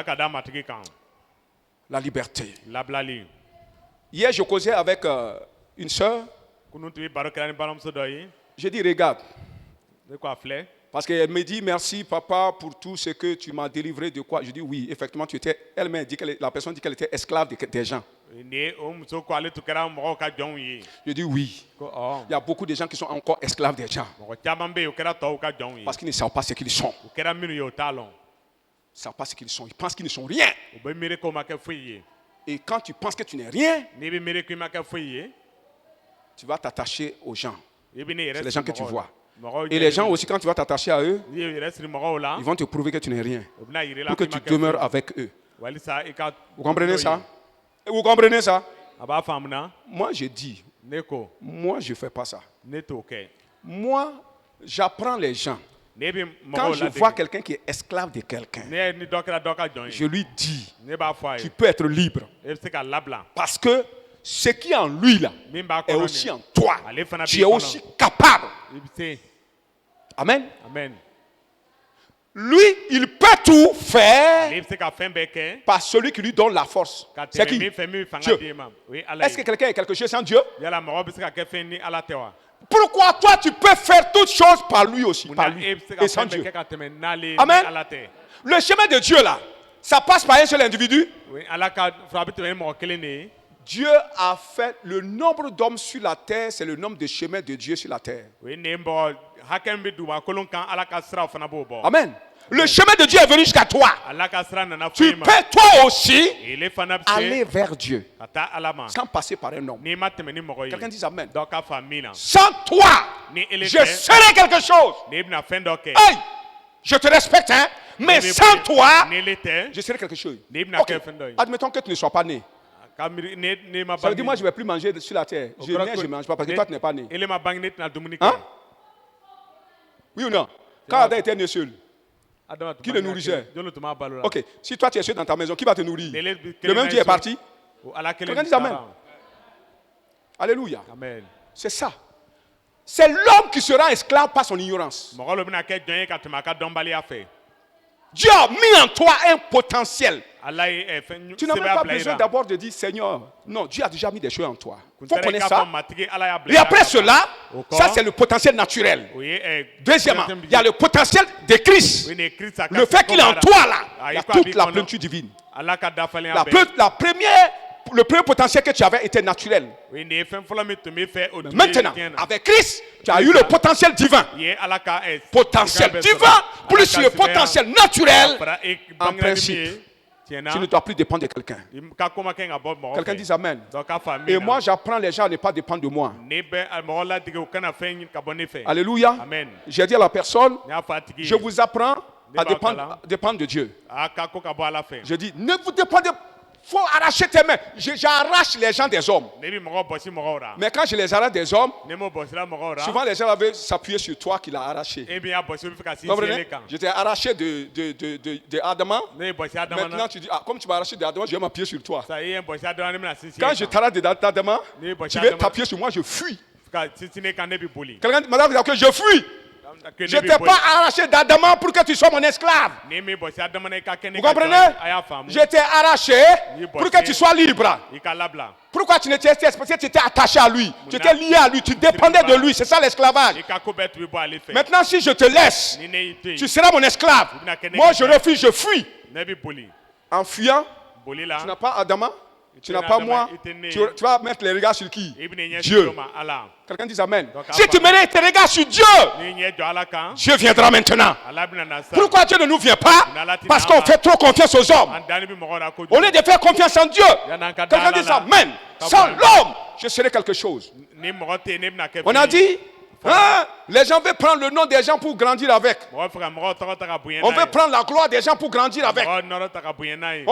La liberté. Hier, je causais avec une sœur. Je dis regarde. Parce qu'elle me dit merci papa pour tout ce que tu m'as délivré de quoi. Je dis oui, effectivement tu étais. Elle m'a dit que la personne dit qu'elle était esclave des gens. Je dis oui. Il y a beaucoup de gens qui sont encore esclaves des gens. Parce qu'ils ne savent pas ce qu'ils sont. Ils ne savent pas ce qu'ils sont. Ils pensent qu'ils ne sont rien. Et quand tu penses que tu n'es rien, tu vas t'attacher aux gens. C'est les gens que tu vois. Et les gens aussi, quand tu vas t'attacher à eux, ils vont te prouver que tu n'es rien. Pour que tu demeures avec eux. Vous comprenez ça? Vous comprenez ça? Moi, je dis, moi, je ne fais pas ça. Moi, j'apprends les gens. Quand je vois quelqu'un qui est esclave de quelqu'un, je lui dis, tu peux être libre. Parce que ce qui est en lui là est aussi en toi. Tu es aussi capable. Amen. Lui, il peut tout faire par celui qui lui donne la force. C'est qui? Dieu. Est-ce que quelqu'un est quelque chose sans Dieu? Pourquoi toi tu peux faire toutes choses par lui aussi, par lui et sans Dieu? Amen. Le chemin de Dieu là, ça passe par un seul individu. Dieu a fait le nombre d'hommes sur la terre, c'est le nombre de chemins de Dieu sur la terre. Amen. Le chemin de Dieu est venu jusqu'à toi. Tu peux toi aussi aller vers Dieu sans passer par un homme. Quelqu'un dit Amen. Sans toi, je serai quelque chose. Hey, je te respecte, hein, mais sans toi, je serai quelque chose. Okay. Admettons que tu ne sois pas né. Ça veut dire moi je ne vais plus manger sur la terre. Je ne mange pas parce que toi tu n'es pas né. Hein? Oui ou non? Quand Adam était né seul, qui le nourrissait? Ok, si toi tu es seul dans ta maison, qui va te nourrir? Le même Dieu est parti. Quelqu'un dit Amen. Alléluia. C'est ça. C'est l'homme qui sera esclave par son ignorance. Dieu a mis en toi un potentiel. Tu n'as même pas besoin d'abord de dire Seigneur. Non, Dieu a déjà mis des choses en toi. Il faut connaître ça. Et après cela, ça c'est le potentiel naturel. Deuxièmement, il y a le potentiel de Christ. Le fait qu'il est en toi là, il y a toute la plénitude divine. Le premier potentiel que tu avais était naturel. Maintenant, avec Christ, tu as eu le potentiel divin. Potentiel divin plus le potentiel naturel. En principe, tu ne dois plus dépendre de quelqu'un. Quelqu'un dit Amen. Et moi, j'apprends les gens à ne pas dépendre de moi. Alléluia. J'ai dit à la personne, je vous apprends à dépendre de Dieu. Je dis, ne vous dépendez pas. Il faut arracher tes mains. J'arrache les gens des hommes. Mais quand je les arrache des hommes, souvent les gens avaient s'appuyer sur toi qui l'a arraché. Je t'ai arraché de Adama. Maintenant tu dis, comme tu m'as arraché d'Adama, je vais m'appuyer sur toi. Quand je t'arrache d'Adama, tu veux t'appuyer sur moi, je fuis. Quelqu'un dit, madame, je fuis. Je ne t'ai pas arraché d'Adama pour que tu sois mon esclave. Vous comprenez? Je t'ai arraché pour que tu sois libre. Pourquoi tu n'étais pas? Parce que tu étais attaché à lui. Tu étais lié à lui. Tu dépendais de lui. C'est ça l'esclavage. Maintenant, si je te laisse, tu seras mon esclave. Moi, je refuse, je fuis. En fuyant, tu n'as pas Adama. Tu n'as pas moi, tu vas mettre les regards sur qui? Dieu. Quelqu'un dit Amen. Si tu mets tes regards sur Dieu, Dieu viendra maintenant. Pourquoi Dieu ne nous vient pas? Parce qu'on fait trop confiance aux hommes. Au lieu de faire confiance en Dieu, quelqu'un dit Amen. Sans l'homme, je serai quelque chose. On a dit, hein? Les gens veulent prendre le nom des gens pour grandir avec. On veut prendre la gloire des gens pour grandir avec. On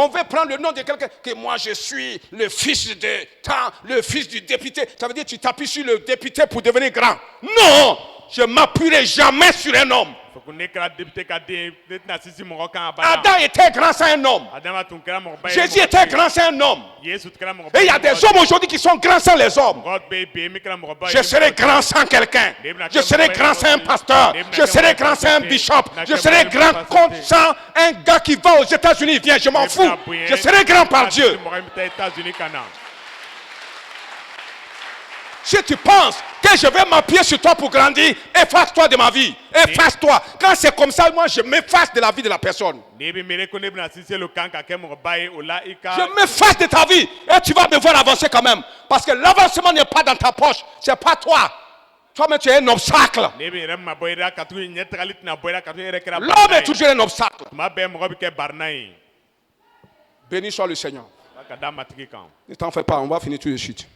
veut prendre le nom de quelqu'un que moi je suis le fils de tant, le fils du député. Ça veut dire que tu t'appuies sur le député pour devenir grand. Non, je ne m'appuierai jamais sur un homme. Adam était grand sans un homme. Jésus était grand sans un homme. Et il y a des hommes aujourd'hui qui sont grands sans les hommes. Je serai grand sans quelqu'un. Je serai grand sans un pasteur. Je serai grand sans un bishop. Je serai grand sans un gars qui va aux États-Unis. Viens, je m'en fous. Je serai grand par Dieu. Si tu penses que je vais m'appuyer sur toi pour grandir, efface-toi de ma vie. Efface-toi. Quand c'est comme ça, moi, je m'efface de la vie de la personne. Je m'efface de ta vie et tu vas me voir avancer quand même. Parce que l'avancement n'est pas dans ta poche. C'est pas toi. Toi-même, tu es un obstacle. L'homme est toujours un obstacle. Béni soit le Seigneur. Ne t'en fais pas, on va finir tout de suite.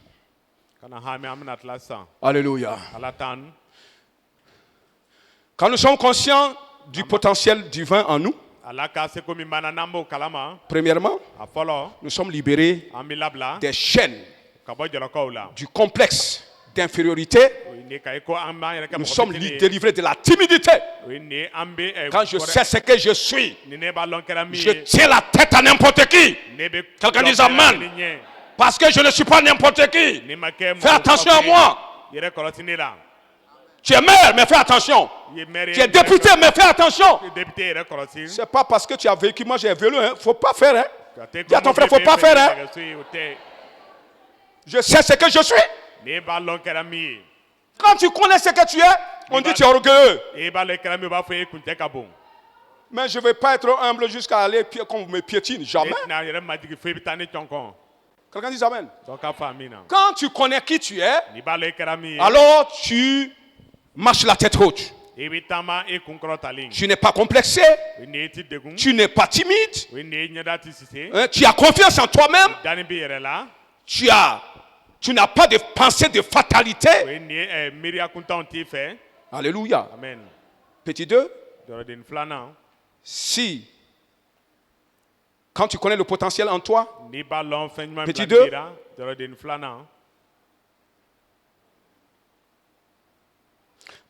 Alléluia. Quand nous sommes conscients du potentiel divin en nous, premièrement, nous sommes libérés des chaînes, du complexe d'infériorité. Nous sommes délivrés de la timidité. Quand je sais ce que je suis, je tiens la tête à n'importe qui. Quelqu'un dit Amen. Parce que je ne suis pas n'importe qui. Fais attention à moi. Tu es maire, mais fais attention. Tu es député, mais fais attention. C'est pas parce que tu as vécu, moi j'ai vécu, hein. Faut pas faire. Hein. Dis à ton frère, faut pas faire. Hein. Je sais ce que je suis. Quand tu connais ce que tu es, on dit tu es orgueilleux. Mais je ne vais pas être humble jusqu'à aller qu'on me piétine. Jamais. Quelqu'un dit Amen. Quand tu connais qui tu es, alors tu marches la tête haute. Tu n'es pas complexé. Tu n'es pas timide. Tu as confiance en toi-même. Tu n'as pas de pensée de fatalité. Alléluia. Amen. Petit 2. Si, quand tu connais le potentiel en toi, petit 2,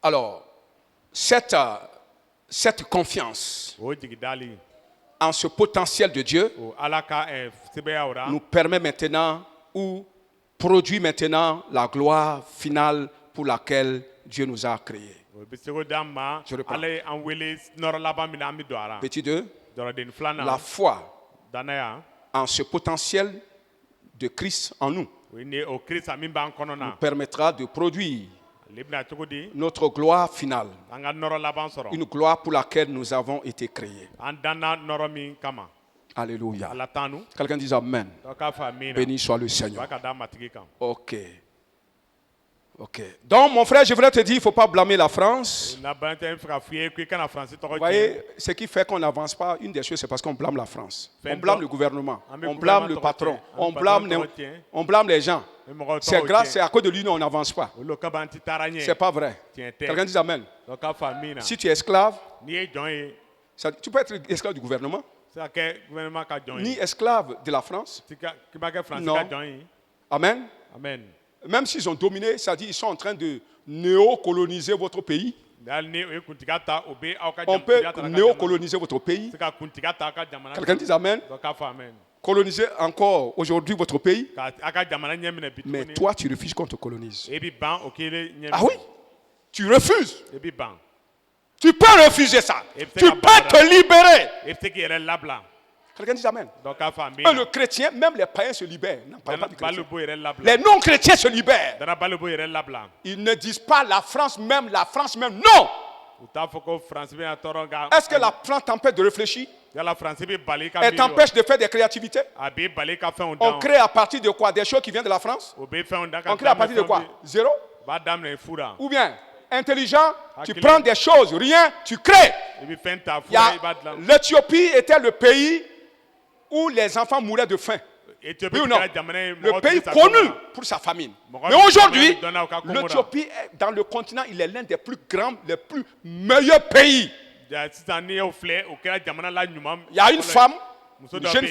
alors, cette confiance en ce potentiel de Dieu nous permet maintenant ou produit maintenant la gloire finale pour laquelle Dieu nous a créés. Je reprends. Petit 2, la foi en ce potentiel de Christ en nous nous permettra de produire notre gloire finale, une gloire pour laquelle nous avons été créés. Alléluia. Quelqu'un dit Amen. Béni soit le Seigneur. Ok. Donc, mon frère, je voudrais te dire, il ne faut pas blâmer la France. Vous voyez, ce qui fait qu'on n'avance pas, une des choses, c'est parce qu'on blâme la France. On blâme le gouvernement, on blâme le patron, on blâme les gens. C'est grâce, c'est à cause de lui, on n'avance pas. C'est pas vrai. Quelqu'un dit Amen. Si tu es esclave, tu peux être esclave du gouvernement, ni esclave de la France. Non. Amen. Amen. Même s'ils ont dominé, c'est-à-dire qu'ils sont en train de néocoloniser votre pays. On peut néocoloniser votre pays. Quelqu'un dit Amen. Coloniser encore aujourd'hui votre pays. Mais toi, tu refuses qu'on te colonise. Ah oui? Tu refuses. Tu peux refuser ça. Tu peux te libérer. Quelqu'un dit Amen. Le chrétien, même les païens se libèrent. Non, pas du chrétien. Les non-chrétiens se libèrent. Ils ne disent pas la France même. Non. Est-ce que la France t'empêche de réfléchir? Elle t'empêche de faire des créativités? On crée à partir de quoi? Des choses qui viennent de la France? On crée à partir de quoi? Zéro? Ou bien intelligent, tu prends des choses, rien, tu crées. L'Éthiopie était le pays où les enfants mouraient de faim. Oui ou non? Le pays connu pour sa famine. Mais aujourd'hui, l'Éthiopie, dans le continent, il est l'un des plus grands, les plus meilleurs pays. Il y a une femme, une jeune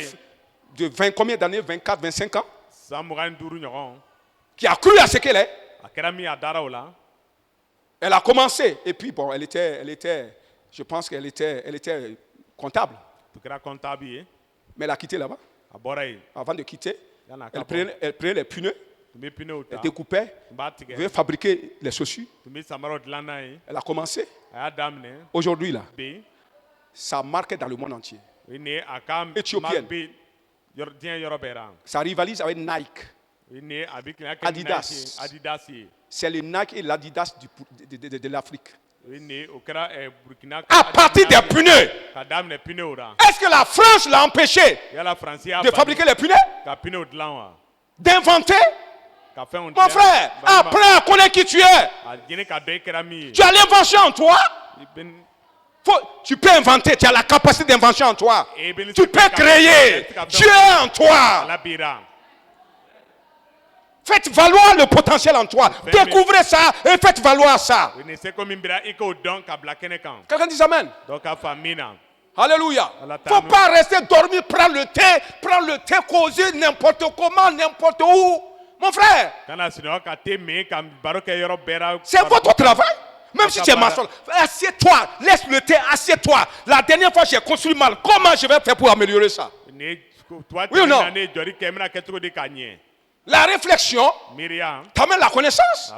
de 20 combien d'années? 24, 25 ans, qui a cru à ce qu'elle est. Elle a commencé, et puis bon, elle était, je pense qu'elle était comptable. Mais elle a quitté là-bas. Avant de quitter, elle prenait les pneus, elle découpait, elle veut fabriquer les chaussures. Elle a commencé. Aujourd'hui, là, ça marque dans le monde entier. Éthiopienne. Ça rivalise avec Nike. Adidas. C'est le Nike et l'Adidas de l'Afrique. À partir des pneus. Est-ce que la France l'a empêché de fabriquer les pneus? D'inventer? Mon frère, apprends à connaître qui tu es. Tu as l'invention en toi. Tu peux inventer, tu as la capacité d'invention en toi. Tu peux créer. Dieu est en toi. Faites valoir le potentiel en toi. Découvrez ça et faites valoir ça. Quelqu'un dit amen. Alléluia. Il ne faut pas rester dormir, prendre le thé, causer n'importe comment, n'importe où. Mon frère, c'est votre travail. Même si tu es maçon, assieds-toi, laisse le thé, assieds-toi. La dernière fois, j'ai construit mal. Comment je vais faire pour améliorer ça? Oui ou non? La réflexion t'amène la connaissance.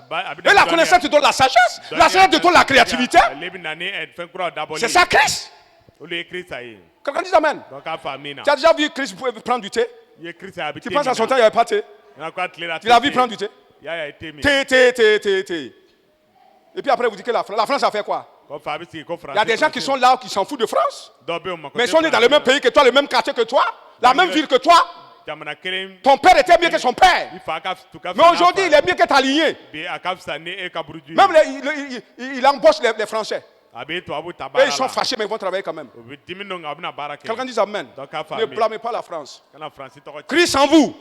Et la connaissance te donne la sagesse. La sagesse te donne la créativité. C'est ça, Christ. Quelqu'un dit amen. Tu as déjà vu Christ prendre du thé? Tu penses à son temps, il n'y avait pas de thé. Tu l'as vu prendre du thé? Thé. Et puis après, vous dites que la France a fait quoi? Il y a des gens qui sont là, qui s'en foutent de France. Mais ils sont nés dans le même pays que toi, le même quartier que toi, la même ville que toi. Ton père était mieux que son père. Mais aujourd'hui, il est mieux que ta lignée. Même il embauche les Français. Et ils sont fâchés, mais ils vont travailler quand même. Quelqu'un dit amen. Ne blâmez pas la France. Christ en vous.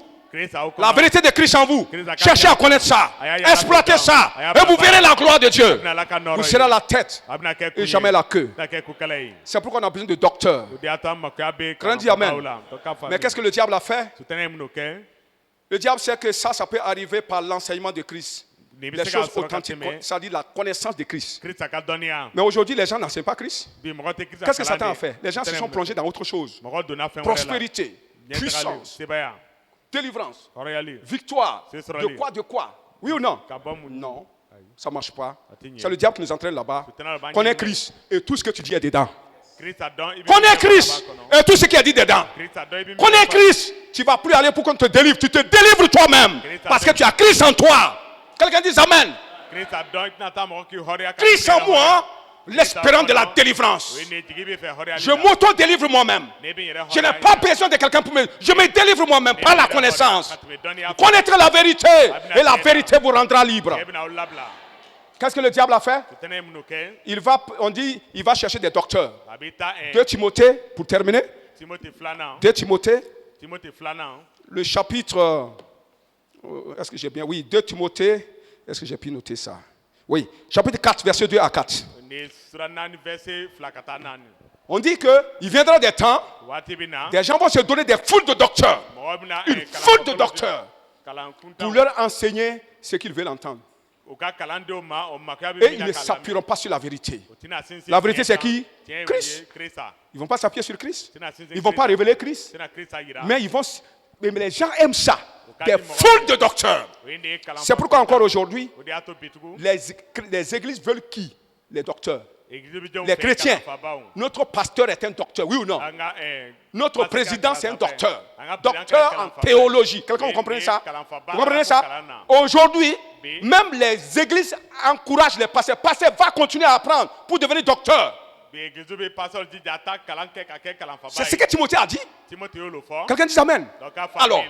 La vérité de Christ en vous. Cherchez à connaître ça. Exploitez ça. Et vous verrez la gloire de Dieu. Vous serez la tête et jamais la queue. C'est pourquoi on a besoin de docteurs. Quelqu'un dit amen. Mais qu'est-ce que le diable a fait? Le diable sait que ça peut arriver par l'enseignement de Christ. Les choses authentiques, c'est-à-dire la connaissance de Christ. Mais aujourd'hui, les gens n'enseignent pas Christ. Qu'est-ce que Satan a fait? Les gens se sont plongés dans autre chose. Prospérité, puissance, délivrance, victoire. De quoi? Oui ou non? Non, ça ne marche pas. C'est le diable qui nous entraîne là-bas. Connais Christ et tout ce que tu dis est dedans. Connais Christ et tout ce qui est dit dedans. Connais Christ. Tu ne vas plus aller pour qu'on te délivre. Tu te délivres toi-même parce que tu as Christ en toi. Quelqu'un dit amen. Christ en moi, l'espérance de la délivrance. Je m'auto-délivre moi-même. Je n'ai pas besoin de quelqu'un pour me... Je me délivre moi-même par la connaissance. Connaître la vérité et la vérité vous rendra libre. Qu'est-ce que le diable a fait? Il va chercher des docteurs. 2 Timothée, pour terminer. 2 Timothée, le chapitre... Est-ce que j'ai bien? Oui, 2 Timothée. Est-ce que j'ai pu noter ça? Oui, chapitre 4, verset 2 à 4. On dit qu'il viendra des temps, des gens vont se donner des foules de docteurs. Une foule de docteurs. Pour leur enseigner ce qu'ils veulent entendre. Et ils ne s'appuieront pas sur la vérité. La vérité, c'est qui? Christ. Ils ne vont pas s'appuyer sur Christ. Ils ne vont pas révéler Christ. Mais les gens aiment ça. Des foules de docteurs. C'est pourquoi encore aujourd'hui, les églises veulent qui? Les docteurs. Les chrétiens. Notre pasteur est un docteur, oui ou non? Notre président, c'est un docteur. Docteur en théologie. Quelqu'un vous comprenez ça? Vous comprenez ça? Aujourd'hui, même les églises encouragent les pasteurs. Pasteur va continuer à apprendre pour devenir docteur. C'est ce que Timothée a dit. Quelqu'un dit amen. Alors,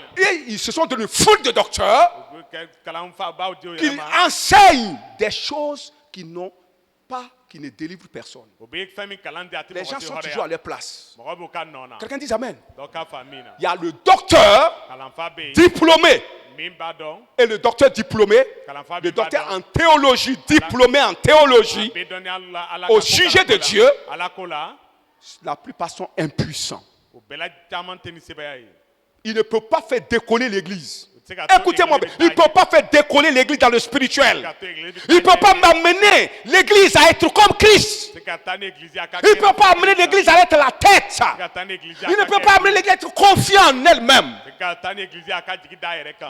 ils se sont devenus foule de docteurs qui enseignent des choses qui n'ont pas, qui ne délivrent personne. Les gens sont toujours à leur place. Quelqu'un dit amen. Il y a le docteur diplômé et le docteur diplômé, le docteur en théologie, diplômé en théologie, au sujet de Dieu, la plupart sont impuissants. Il ne peut pas faire décoller l'église. Écoutez-moi, il ne peut pas faire décoller l'église dans le spirituel. Il ne peut pas m'amener l'église à être comme Christ. Il ne peut pas amener l'église à être la tête. Il ne peut pas amener l'église à être confiant en elle-même.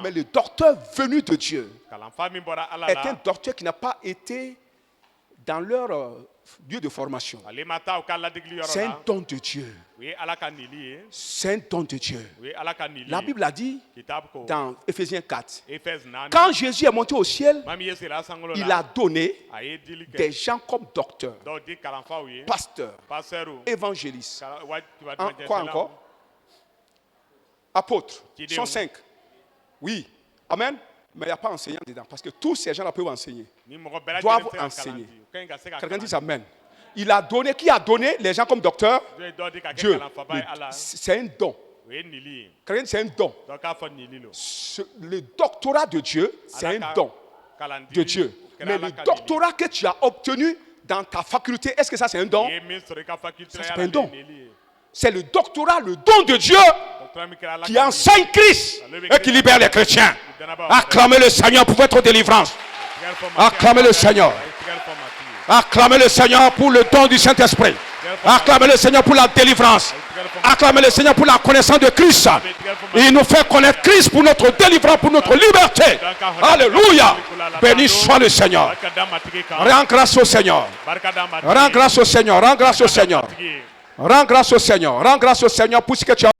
Mais le docteur venu de Dieu est un docteur qui n'a pas été dans leur lieu de formation. C'est un don de Dieu. C'est un don de Dieu. La Bible a dit dans Ephésiens 4, quand Jésus est monté au ciel, il a donné des gens comme docteurs, pasteurs, évangélistes. Quoi encore? Apôtres. Ils sont 5. Oui. Amen. Mais il n'y a pas enseignant dedans. Parce que tous ces gens-là peuvent enseigner. Doivent enseigner. Quelqu'un dit Amen. Il a donné. Qui a donné les gens comme docteurs? Dieu. C'est un don. Quelqu'un dit c'est un don. Le doctorat de Dieu, c'est un don de Dieu. Mais le doctorat que tu as obtenu dans ta faculté, est-ce que ça c'est un don? Ça c'est pas un don. C'est le doctorat, le don de Dieu qui enseigne Christ et qui libère les chrétiens. Acclamez le Seigneur pour votre délivrance. Acclamez le Seigneur. Acclamez le Seigneur pour le don du Saint-Esprit. Acclamez le Seigneur pour la délivrance. Acclamez le Seigneur pour la connaissance de Christ. Il nous fait connaître Christ pour notre délivrance, pour notre liberté. Alléluia. Béni soit le Seigneur. Rends grâce au Seigneur. Rends grâce au Seigneur. Rends grâce au Seigneur. Rends grâce au Seigneur. Rends grâce au Seigneur pour ce que tu as.